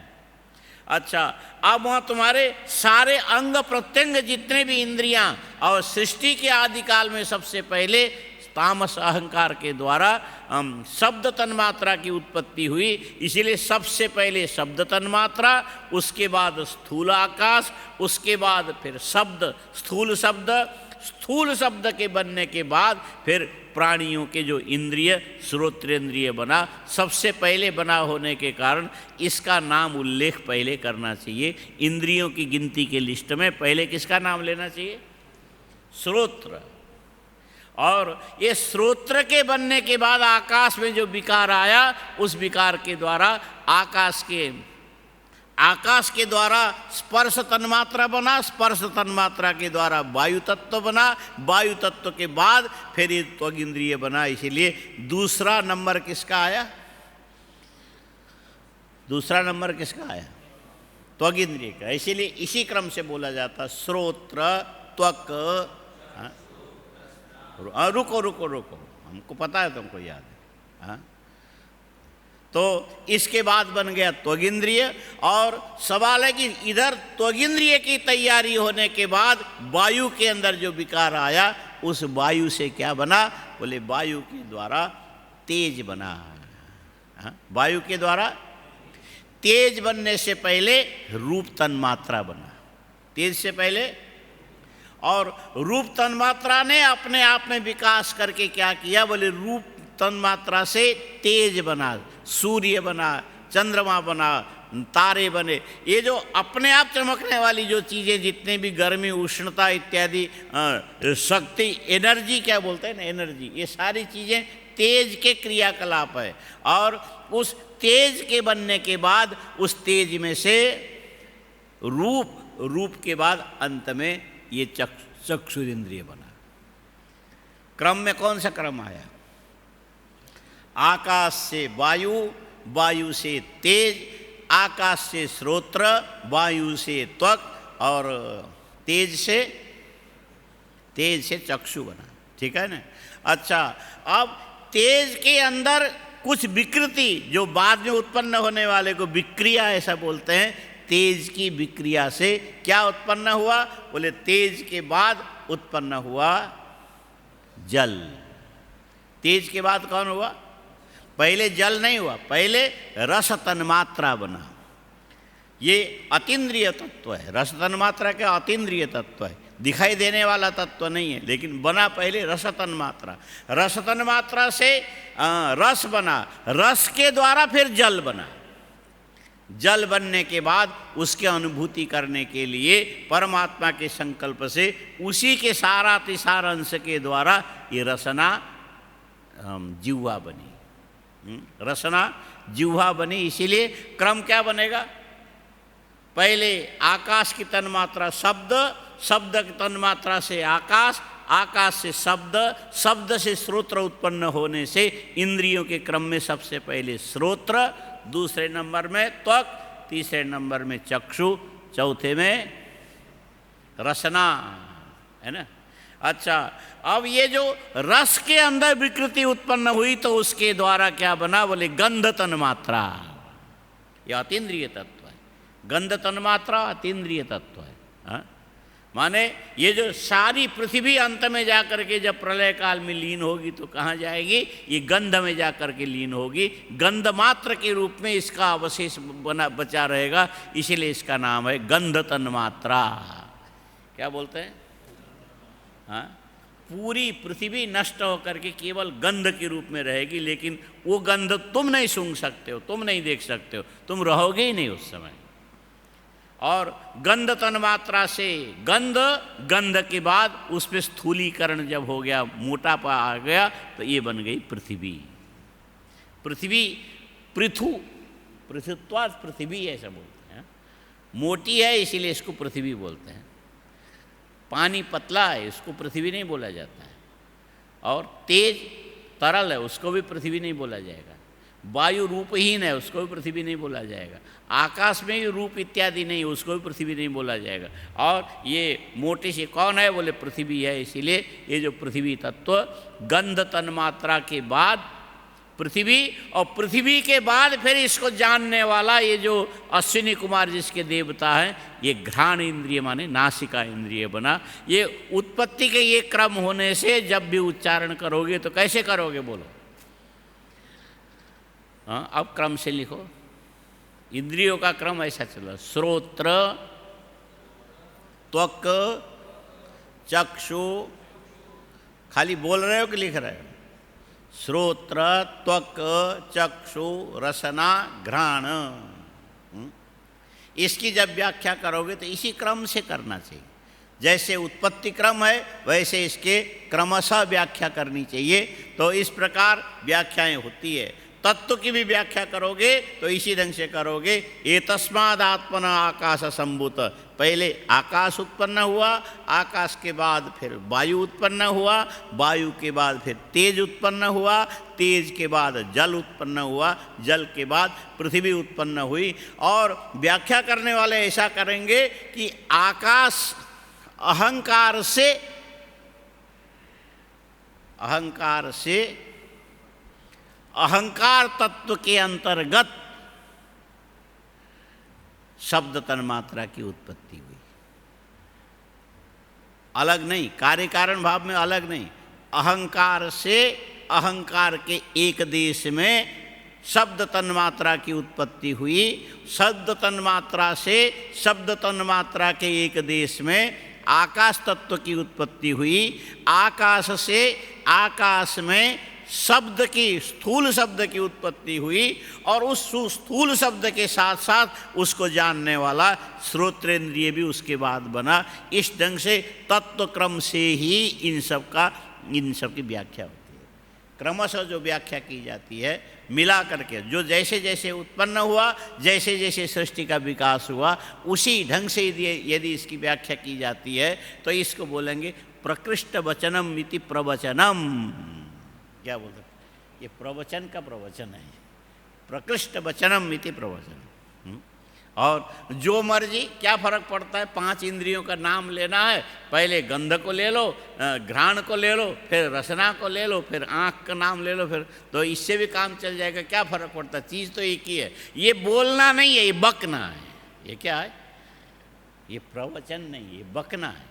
अच्छा, अब वहाँ तुम्हारे सारे अंग प्रत्यंग जितने भी इंद्रियां, और सृष्टि के आदिकाल में सबसे पहले तामस अहंकार के द्वारा शब्द तन्मात्रा की उत्पत्ति हुई। इसीलिए सबसे पहले शब्द तन्मात्रा, उसके बाद स्थूल आकाश, उसके बाद फिर शब्द, स्थूल शब्द, स्थूल शब्द के बनने के बाद फिर प्राणियों के जो इंद्रिय श्रोत्रेंद्रिय बना। सबसे पहले बना होने के कारण इसका नाम उल्लेख पहले करना चाहिए। इंद्रियों की गिनती के लिस्ट में पहले किसका नाम लेना चाहिए? श्रोत्र। और ये श्रोत्र के बनने के बाद आकाश में जो विकार आया, उस विकार के द्वारा आकाश के द्वारा स्पर्श तन्मात्रा बना, स्पर्श तन्मात्रा के द्वारा वायु तत्व बना, वायु तत्व के बाद फिर ये त्वग इंद्रिय बना। इसीलिए दूसरा नंबर किसका आया? दूसरा नंबर किसका आया? त्वग इंद्रिय का। इसीलिए इसी क्रम से बोला जाता श्रोत्र त्वक। रुको रुको रुको, हमको पता है, तुमको याद है। हाँ, तो इसके बाद बन गया त्वगिंद्रिय। और सवाल है कि इधर त्वगिंद्रिय की तैयारी होने के बाद वायु के अंदर जो विकार आया, उस वायु से क्या बना? बोले वायु के द्वारा तेज बना। हाँ, वायु के द्वारा तेज बनने से पहले रूप तन्मात्रा बना। तेज से पहले, और रूप तन्मात्रा ने अपने आप में विकास करके क्या किया? बोले रूप तन्मात्रा से तेज बना, सूर्य बना, चंद्रमा बना, तारे बने। ये जो अपने आप चमकने वाली जो चीज़ें, जितने भी गर्मी, उष्णता इत्यादि, शक्ति, एनर्जी क्या बोलते हैं ना, एनर्जी, ये सारी चीज़ें तेज के क्रियाकलाप है। और उस तेज के बनने के बाद उस तेज में से रूप, रूप के बाद अंत में ये चक्षुरिंद्रिय बना। क्रम में कौन सा क्रम आया? आकाश से वायु, वायु से तेज, आकाश से श्रोत्र, वायु से त्वक, और तेज से चक्षु बना। ठीक है ना? अच्छा, अब तेज के अंदर कुछ विकृति, जो बाद में उत्पन्न होने वाले को विक्रिया ऐसा बोलते हैं। तेज की विक्रिया से क्या उत्पन्न हुआ? बोले तेज के बाद उत्पन्न हुआ जल। तेज के बाद कौन हुआ? पहले जल नहीं हुआ, पहले रस तन्मात्रा बना। ये अतीन्द्रिय तत्व है। रस तन्मात्रा क्या? अतीन्द्रिय तत्व है, दिखाई देने वाला तत्व नहीं है, लेकिन बना पहले रस तन्मात्रा। रस तन्मात्रा से रस बना, रस के द्वारा फिर जल बना। जल बनने के बाद उसके अनुभूति करने के लिए परमात्मा के संकल्प से उसी के सारातिसार अंश के द्वारा ये रसना जिह्वा बनी। रसना जिह्वा बनी। इसीलिए क्रम क्या बनेगा? पहले आकाश की तन्मात्रा शब्द, शब्द की तन्मात्रा से आकाश, आकाश से शब्द, शब्द से श्रोत्र उत्पन्न होने से इंद्रियों के क्रम में सबसे पहले श्रोत्र, दूसरे नंबर में त्वक, तीसरे नंबर में चक्षु, चौथे में रसना, है ना? अच्छा, अब ये जो रस के अंदर विकृति उत्पन्न हुई तो उसके द्वारा क्या बना? बोले गंध तन्मात्रा। यह अतीन्द्रिय तत्व है। गंध तन्मात्रा अतीन्द्रिय तत्व है। हाँ? माने ये जो सारी पृथ्वी अंत में जाकर के जब प्रलय काल में लीन होगी तो कहाँ जाएगी? ये गंध में जाकर के लीन होगी। गंध मात्र के रूप में इसका अवशेष बचा रहेगा, इसीलिए इसका नाम है गंध तन्मात्रा। क्या बोलते हैं? हाँ, पूरी पृथ्वी नष्ट होकर के केवल गंध के रूप में रहेगी, लेकिन वो गंध तुम नहीं सूंघ सकते हो, तुम नहीं देख सकते हो, तुम रहोगे ही नहीं उस समय। और गंध तन्मात्रा से गंध, गंध के बाद उसमें स्थूलीकरण जब हो गया, मोटापा आ गया, तो ये बन गई पृथ्वी। पृथ्वी, पृथु, पृथुत्वात् पृथ्वी ऐसा बोलते हैं। मोटी है इसीलिए इसको पृथ्वी बोलते हैं। पानी पतला है, इसको पृथ्वी नहीं बोला जाता है। और तेज तरल है, उसको भी पृथ्वी नहीं बोला जाएगा। वायु रूपहीन है, उसको भी पृथ्वी नहीं बोला जाएगा। आकाश में भी रूप इत्यादि नहीं, उसको भी पृथ्वी नहीं बोला जाएगा। और ये मोटी सी कौन है? बोले पृथ्वी है। इसीलिए ये जो पृथ्वी तत्व, गंध तन्मात्रा के बाद पृथ्वी, और पृथ्वी के बाद फिर इसको जानने वाला ये जो अश्विनी कुमार जिसके देवता हैं, ये घ्राण इंद्रिय माने नासिका इंद्रिय बना। ये उत्पत्ति के ये क्रम होने से जब भी उच्चारण करोगे तो कैसे करोगे? बोलो। हाँ, अब क्रम से लिखो। इंद्रियों का क्रम ऐसा चला: श्रोत्र, त्वक, चक्षु। खाली बोल रहे हो कि लिख रहे हो? श्रोत्र, त्वक, चक्षु, रसना, घ्राण। इसकी जब व्याख्या करोगे तो इसी क्रम से करना चाहिए। जैसे उत्पत्ति क्रम है वैसे इसके क्रमशः व्याख्या करनी चाहिए। तो इस प्रकार व्याख्याएं होती है। तत्व की भी व्याख्या करोगे तो इसी ढंग से करोगे। एतस्माद् आत्मना आकाश संभूत। पहले आकाश उत्पन्न हुआ, आकाश के बाद फिर वायु उत्पन्न हुआ, वायु के बाद फिर तेज उत्पन्न हुआ, तेज के बाद जल उत्पन्न हुआ, जल के बाद पृथ्वी उत्पन्न हुई। और व्याख्या करने वाले ऐसा करेंगे कि आकाश अहंकार से अहंकार तत्व के अंतर्गत शब्द तन्मात्रा की उत्पत्ति हुई। अलग नहीं, कार्य कारण भाव में अलग नहीं। अहंकार से अहंकार के एक देश में शब्द तन्मात्रा की उत्पत्ति हुई। शब्द तन्मात्रा से शब्द तन्मात्रा के एक देश में आकाश तत्व की उत्पत्ति हुई। आकाश से आकाश में शब्द की, स्थूल शब्द की उत्पत्ति हुई और उस स्थूल शब्द के साथ साथ उसको जानने वाला श्रोत्रेंद्रिय भी उसके बाद बना। इस ढंग से तत्व क्रम से ही इन सब की व्याख्या होती है। क्रमशः जो व्याख्या की जाती है मिला करके, जो जैसे जैसे उत्पन्न हुआ, जैसे जैसे सृष्टि का विकास हुआ, उसी ढंग से यदि इसकी व्याख्या की जाती है तो इसको बोलेंगे प्रकृष्ट वचनम इति प्रवचनम। क्या बोलते, ये प्रवचन का प्रवचन है, प्रकृष्ट वचनम इति प्रवचन। और जो मर्जी, क्या फर्क पड़ता है, 5 इंद्रियों का नाम लेना है, पहले गंध को ले लो, घ्राण को ले लो, फिर रसना को ले लो, फिर आँख का नाम ले लो, फिर तो इससे भी काम चल जाएगा। क्या फर्क पड़ता है, चीज़ तो एक ही है। ये बोलना नहीं है, ये बकना है। ये क्या है, ये प्रवचन नहीं, ये बकना है।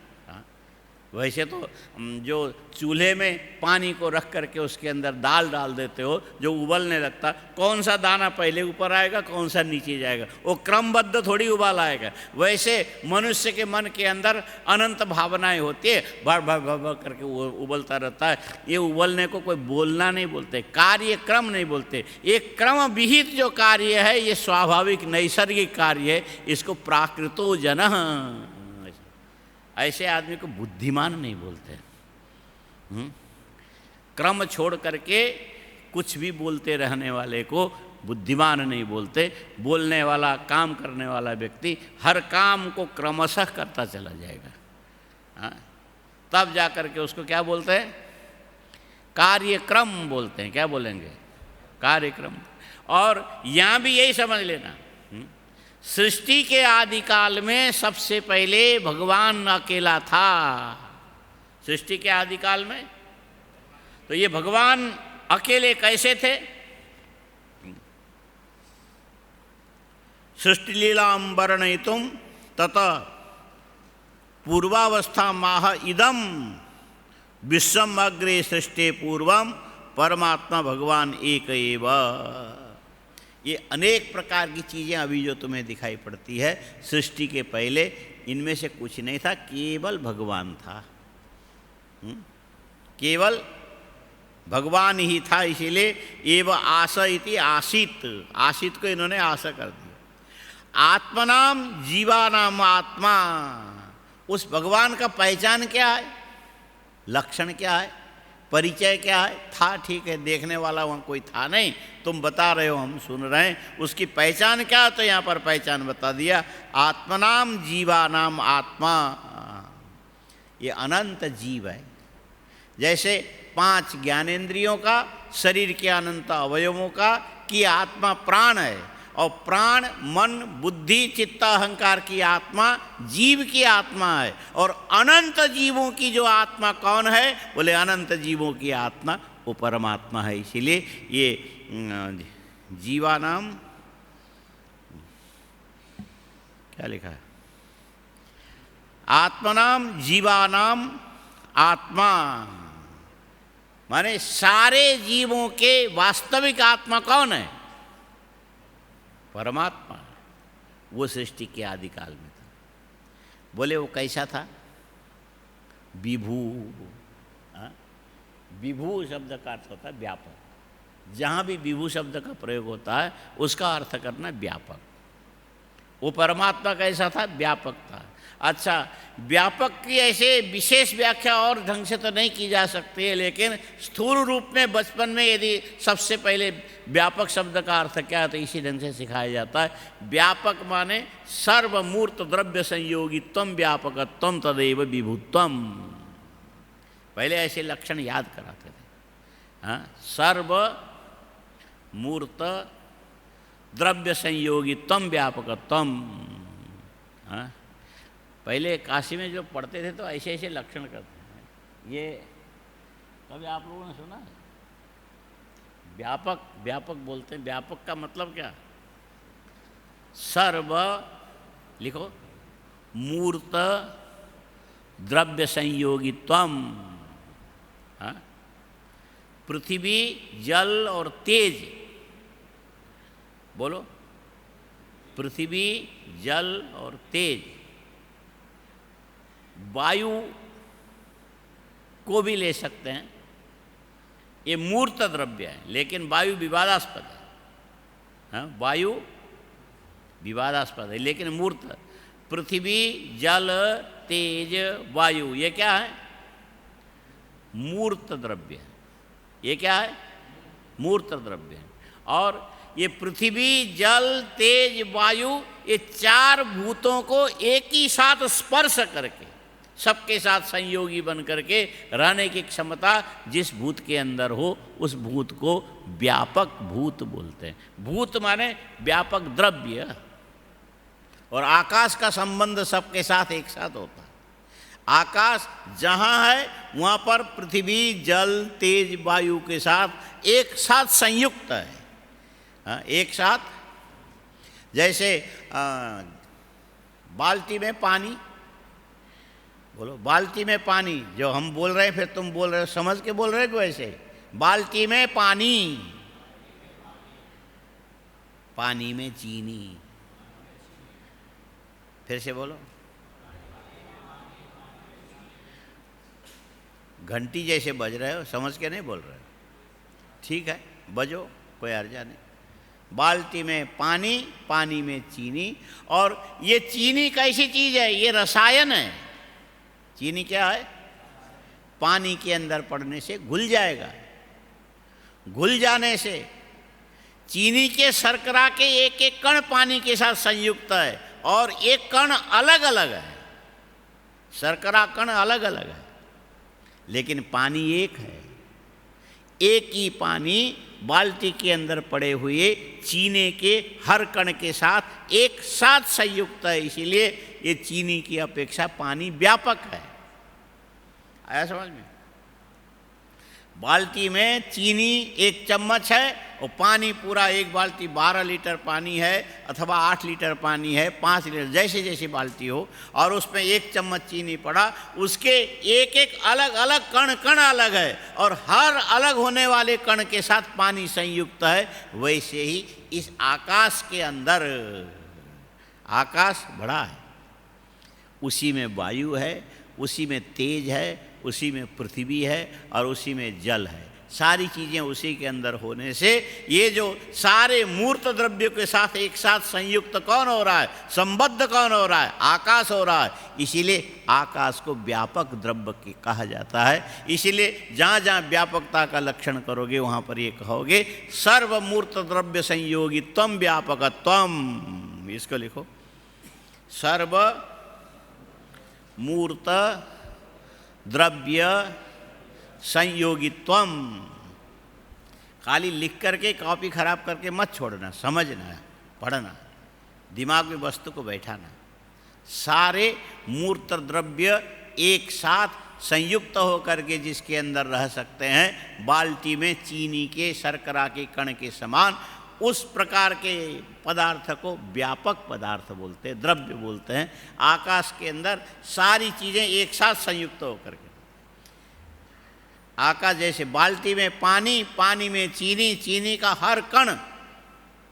वैसे तो जो चूल्हे में पानी को रख करके उसके अंदर दाल डाल देते हो, जो उबलने लगता, कौन सा दाना पहले ऊपर आएगा, कौन सा नीचे जाएगा, वो क्रमबद्ध थोड़ी उबाल आएगा। वैसे मनुष्य के मन के अंदर अनंत भावनाएं होती है, भर भर भर भर करके वो उबलता रहता है। ये उबलने को कोई बोलना नहीं बोलते, कार्य क्रम नहीं बोलते। एक क्रम विहित जो कार्य है, ये स्वाभाविक नैसर्गिक कार्य है, इसको प्राकृतो जनः, ऐसे आदमी को बुद्धिमान नहीं बोलते। क्रम छोड़ करके कुछ भी बोलते रहने वाले को बुद्धिमान नहीं बोलते। बोलने वाला, काम करने वाला व्यक्ति हर काम को क्रमशः करता चला जाएगा, तब जा करके उसको क्या बोलते हैं, कार्यक्रम बोलते हैं। क्या बोलेंगे, कार्यक्रम। और यहाँ भी यही समझ लेना, सृष्टि के आदिकाल में सबसे पहले भगवान अकेला था। सृष्टि के आदिकाल में तो ये भगवान अकेले कैसे थे, सृष्टि लीलाम वर्णयितुम ततः पूर्वावस्था माह इदम विश्वम अग्रे सृष्टि पूर्वम परमात्मा भगवान एक एव। ये अनेक प्रकार की चीज़ें अभी जो तुम्हें दिखाई पड़ती है, सृष्टि के पहले इनमें से कुछ नहीं था, केवल भगवान था। केवल भगवान ही था। इसीलिए एव आस इति आसित, आसित को इन्होंने आशा कर दिया। आत्मनाम जीवानाम आत्मा, उस भगवान का पहचान क्या है, लक्षण क्या है, परिचय क्या है। था ठीक है, देखने वाला वहाँ कोई था नहीं, तुम बता रहे हो, हम सुन रहे हैं। उसकी पहचान क्या है, तो यहाँ पर पहचान बता दिया, आत्मनाम जीवानाम आत्मा। ये अनंत जीव है। जैसे 5 ज्ञानेंद्रियों का, शरीर के अनंत अवयवों का कि आत्मा प्राण है, और प्राण मन बुद्धि चित्त अहंकार की आत्मा जीव की आत्मा है। और अनंत जीवों की जो आत्मा कौन है, बोले अनंत जीवों की आत्मा वो परमात्मा है। इसीलिए ये जीवानाम, क्या लिखा है, आत्मनाम जीवानाम आत्मा, माने सारे जीवों के वास्तविक आत्मा कौन है, परमात्मा। वो सृष्टि के आदिकाल में था। बोले वो कैसा था, विभू। विभू शब्द का अर्थ होता है व्यापक। जहाँ भी विभू शब्द का प्रयोग होता है उसका अर्थ करना व्यापक। वो परमात्मा कैसा था, व्यापक था। अच्छा, व्यापक की ऐसे विशेष व्याख्या और ढंग से तो नहीं की जा सकती है, लेकिन स्थूल रूप में बचपन में यदि सबसे पहले व्यापक शब्द का अर्थ क्या है तो इसी ढंग से सिखाया जाता है। व्यापक माने सर्वमूर्त द्रव्य संयोगित्वम व्यापकत्वम तदेव विभुत्वम। पहले ऐसे लक्षण याद कराते थे। सर्वमूर्त द्रव्य संयोगित्वम व्यापकत्वम। पहले काशी में जो पढ़ते थे तो ऐसे ऐसे लक्षण करते हैं। ये कभी आप लोगों ने सुना है? व्यापक, व्यापक बोलते हैं। व्यापक का मतलब क्या? सर्व लिखो, मूर्त द्रव्य संयोगित्वम। पृथ्वी जल और तेज, बोलो, पृथ्वी जल और तेज। वायु को भी ले सकते हैं, ये मूर्त द्रव्य है, लेकिन वायु विवादास्पद है। हाँ, वायु विवादास्पद है लेकिन मूर्त। पृथ्वी, जल, तेज, वायु, ये क्या है? मूर्त द्रव्य है। ये क्या है? मूर्त द्रव्य है। और ये पृथ्वी, जल, तेज, वायु, ये चार भूतों को एक ही साथ स्पर्श करके, सबके साथ संयोगी बन करके रहने की क्षमता जिस भूत के अंदर हो, उस भूत को व्यापक भूत बोलते हैं। भूत माने व्यापक द्रव्य। और आकाश का संबंध सबके साथ एक साथ होता है। आकाश जहाँ है वहाँ पर पृथ्वी, जल, तेज, वायु के साथ एक साथ संयुक्त है। एक साथ, जैसे बाल्टी में पानी, बोलो बाल्टी में पानी, जो हम बोल रहे हैं फिर तुम बोल रहे हो, समझ के बोल रहे हो वैसे। बाल्टी में पानी, पानी में चीनी, फिर से बोलो। घंटी जैसे बज रहे हो, समझ के नहीं बोल रहे हो, ठीक है बजो, कोई अर्जा नहीं। बाल्टी में पानी, पानी में चीनी। और ये चीनी कैसी चीज़ है? ये रसायन है। चीनी क्या है? पानी के अंदर पड़ने से घुल जाएगा। घुल जाने से चीनी के शर्करा के एक एक कण पानी के साथ संयुक्त है और एक कण अलग अलग है। शर्करा कण अलग अलग है लेकिन पानी एक है। एक ही पानी बाल्टी के अंदर पड़े हुए चीनी के हर कण के साथ एक साथ संयुक्त है, इसीलिए ये चीनी की अपेक्षा पानी व्यापक है। आया समझ में? बाल्टी में चीनी 1 चम्मच है और पानी पूरा एक बाल्टी 12 लीटर पानी है अथवा 8 लीटर पानी है, 5 लीटर, जैसे जैसे बाल्टी हो, और उसमें 1 चम्मच चीनी पड़ा, उसके एक एक अलग अलग कण, कण अलग है और हर अलग होने वाले कण के साथ पानी संयुक्त है। वैसे ही इस आकाश के अंदर, आकाश बड़ा है, उसी में वायु है, उसी में तेज है, उसी में पृथ्वी है और उसी में जल है। सारी चीज़ें उसी के अंदर होने से ये जो सारे मूर्त द्रव्यों के साथ एक साथ संयुक्त कौन हो रहा है? संबद्ध कौन हो रहा है? आकाश हो रहा है। इसीलिए आकाश को व्यापक द्रव्य कहा जाता है। इसीलिए जहाँ जहाँ व्यापकता का लक्षण करोगे वहाँ पर ये कहोगे सर्वमूर्त द्रव्य संयोगी त्वम व्यापकत्वम। इसको लिखो, सर्व मूर्त द्रव्य संयोगित्वम। खाली लिख करके कॉपी खराब करके मत छोड़ना, समझना, पढ़ना, दिमाग में वस्तु को बैठाना। सारे मूर्त द्रव्य एक साथ संयुक्त होकर के जिसके अंदर रह सकते हैं, बाल्टी में चीनी के शर्करा के कण के समान, उस प्रकार के पदार्थ को व्यापक पदार्थ बोलते हैं, द्रव्य बोलते हैं। आकाश के अंदर सारी चीज़ें एक साथ संयुक्त होकर के, आकाश जैसे बाल्टी में पानी, पानी में चीनी, चीनी का हर कण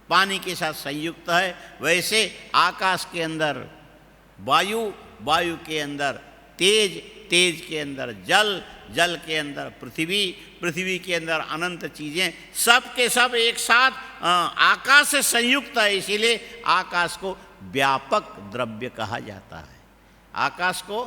पानी के साथ संयुक्त है, वैसे आकाश के अंदर वायु, वायु के अंदर तेज, तेज के अंदर जल, जल के अंदर पृथ्वी, पृथ्वी के अंदर अनंत चीज़ें, सब के सब एक साथ आकाश से संयुक्त है। इसीलिए आकाश को व्यापक द्रव्य कहा जाता है। आकाश को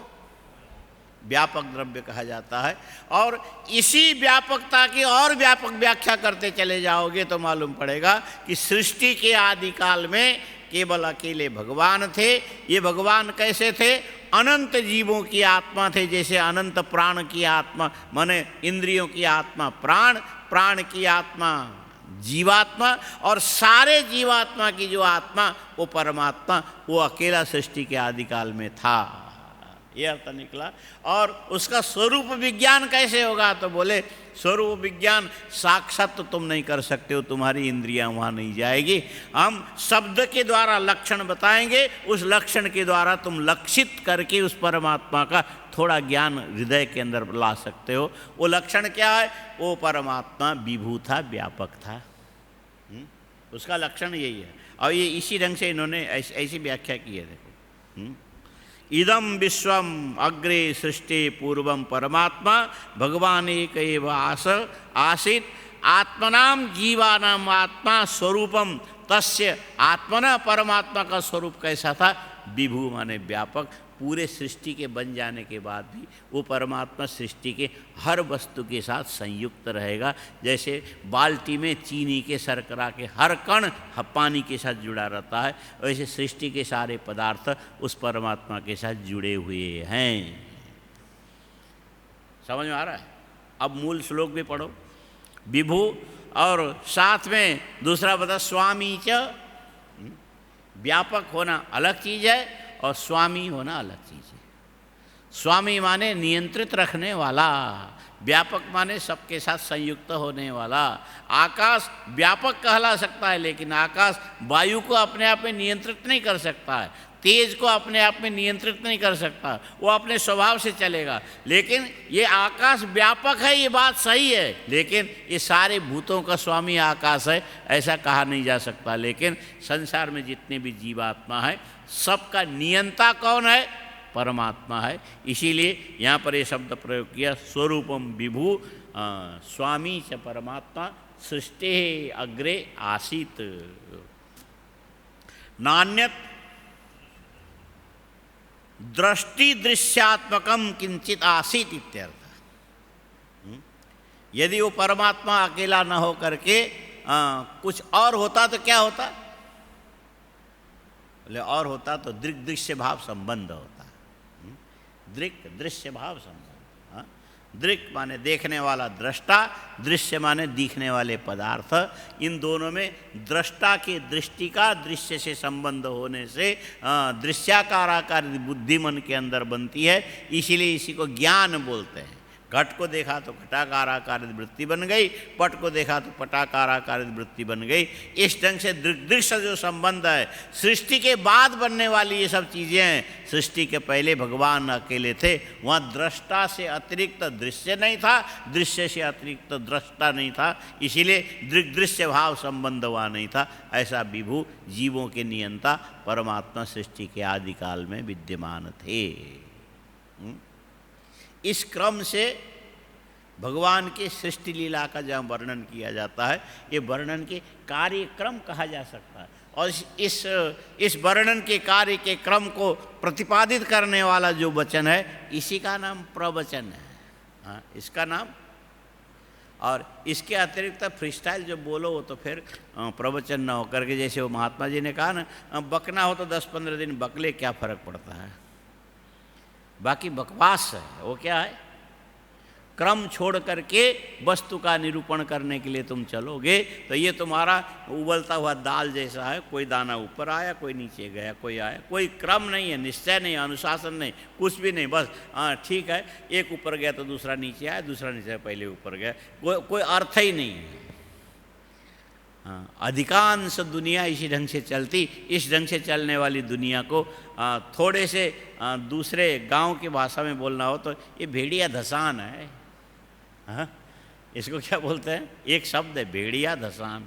व्यापक द्रव्य कहा जाता है। और इसी व्यापकता की और व्यापक व्याख्या करते चले जाओगे तो मालूम पड़ेगा कि सृष्टि के आदिकाल में केवल अकेले भगवान थे। ये भगवान कैसे थे? अनंत जीवों की आत्मा थे, जैसे अनंत प्राण की आत्मा, माने इंद्रियों की आत्मा प्राण, प्राण की आत्मा जीवात्मा, और सारे जीवात्मा की जो आत्मा वो परमात्मा, वो अकेला सृष्टि के आदिकाल में था। ये अर्थ निकला। और उसका स्वरूप विज्ञान कैसे होगा? तो बोले स्वरूप विज्ञान साक्षात तो तुम नहीं कर सकते हो, तुम्हारी इंद्रियां वहाँ नहीं जाएगी। हम शब्द के द्वारा लक्षण बताएंगे, उस लक्षण के द्वारा तुम लक्षित करके उस परमात्मा का थोड़ा ज्ञान हृदय के अंदर ला सकते हो। वो लक्षण क्या है? वो परमात्मा विभू था, व्यापक था। उसका लक्षण यही है। और ये इसी ढंग से इन्होंने ऐसी व्याख्या की है। देखो इदम विश्वम अग्रे सृष्टि पूर्वम परमात्मा भगवान एक एव आसीत आत्मनाम जीवानाम आत्मा स्वरूपम तस्य आत्मना परमात्मा का स्वरूप कैसा था? विभु माने व्यापक। पूरे सृष्टि के बन जाने के बाद भी वो परमात्मा सृष्टि के हर वस्तु के साथ संयुक्त रहेगा। जैसे बाल्टी में चीनी के शर्करा के हर कण पानी के साथ जुड़ा रहता है, वैसे सृष्टि के सारे पदार्थ उस परमात्मा के साथ जुड़े हुए हैं। समझ में आ रहा है? अब मूल श्लोक भी पढ़ो। विभु और साथ में दूसरा बता स्वामी च। व्यापक होना अलग चीज़ है और स्वामी होना अलग चीज़ है। स्वामी माने नियंत्रित रखने वाला, व्यापक माने सबके साथ संयुक्त होने वाला। आकाश व्यापक कहला सकता है, लेकिन आकाश वायु को अपने आप में नियंत्रित नहीं कर सकता है, तेज को अपने आप में नियंत्रित नहीं कर सकता, वो अपने स्वभाव से चलेगा। लेकिन ये आकाश व्यापक है, ये बात सही है, लेकिन ये सारे भूतों का स्वामी आकाश है ऐसा कहा नहीं जा सकता। लेकिन संसार में जितने भी जीवात्मा है सबका नियंता कौन है? परमात्मा है। इसीलिए यहाँ पर ये शब्द प्रयोग किया स्वरूपम विभु स्वामी च परमात्मा सृष्टि अग्रे आसीत नान्यत दृष्टि दृश्यात्मकम किंचित आसीत इत्यर्थ। यदि वो परमात्मा अकेला न हो करके कुछ और होता तो क्या होता? और होता तो दृक् दृश्य भाव संबंध होता। दृक् दृश्य भाव संबंध। दृक् माने देखने वाला दृष्टा, दृश्य माने दिखने वाले पदार्थ। इन दोनों में दृष्टा की दृष्टि का दृश्य से संबंध होने से दृश्याकार आकार बुद्धि मन के अंदर बनती है। इसीलिए इसी को ज्ञान बोलते हैं। घट को देखा तो घटाकार आकारित वृत्ति बन गई, पट को देखा तो पटाकार आकारित वृत्ति बन गई। इस ढंग से दृश्य जो संबंध है सृष्टि के बाद बनने वाली ये सब चीज़ें हैं। सृष्टि के पहले भगवान अकेले थे, वहाँ दृष्टा से अतिरिक्त दृश्य नहीं था, दृश्य से अतिरिक्त दृष्टा नहीं था, इसीलिए दृश्य भाव संबंध वहाँ नहीं था। ऐसा विभु जीवों के नियंता परमात्मा सृष्टि के आदिकाल में विद्यमान थे। इस क्रम से भगवान के सृष्टि लीला का जहाँ वर्णन किया जाता है, ये वर्णन के कार्यक्रम कहा जा सकता है। और इस वर्णन के कार्य के क्रम को प्रतिपादित करने वाला जो वचन है, इसी का नाम प्रवचन है। हाँ, इसका नाम। और इसके अतिरिक्त फ्रीस्टाइल जो बोलो वो तो फिर प्रवचन न होकर के, जैसे वो महात्मा जी ने कहा ना, बकना हो तो 10-15 दिन बक ले, क्या फ़र्क पड़ता है। बाकी बकवास है वो क्या है? क्रम छोड़ करके वस्तु का निरूपण करने के लिए तुम चलोगे तो ये तुम्हारा उबलता हुआ दाल जैसा है। कोई दाना ऊपर आया, कोई नीचे गया, कोई आया, कोई क्रम नहीं है, निश्चय नहीं, अनुशासन नहीं, कुछ भी नहीं। बस ठीक है, एक ऊपर गया तो दूसरा नीचे आया, दूसरा नीचे पहले ऊपर गया, कोई अर्थ ही नहीं है। अधिकांश दुनिया इसी ढंग से चलती। इस ढंग से चलने वाली दुनिया को थोड़े से दूसरे गांव की भाषा में बोलना हो तो ये भेड़िया धसान है। हाँ, इसको क्या बोलते हैं? एक शब्द है भेड़िया धसान।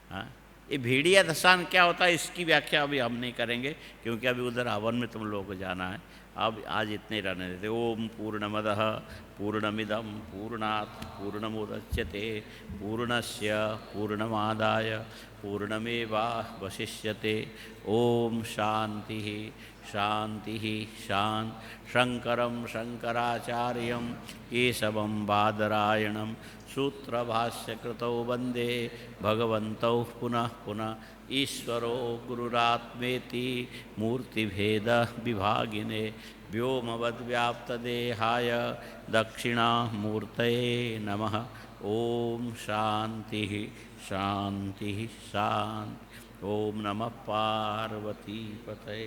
हाँ, ये भेड़िया धसान क्या होता है इसकी व्याख्या अभी हम नहीं करेंगे, क्योंकि अभी उधर हवन में तुम लोगों को जाना है। अब आज इतने रहने देते। ओम पूर्णमदः पूर्णमिदं पूर्णात् पूर्णमुदच्यते पूर्णस्य पूर्णमादाय पूर्णमेवावशिष्यते। ओम शांति शांति शांति। शंकरं शंकराचार्यं केशवं बादरायणं सूत्रभाष्यकृतौ वन्दे भगवन्तौ पुनः पुनः। ईश्वरो गुरुरात्मेति मूर्तिभेद विभागिने व्योमवद्व्याप्तदेहाय दक्षिणामूर्तये नमः। ओम शांति शांति शांति। ओम नमः पार्वती पतये।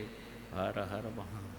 हर हर महादेव।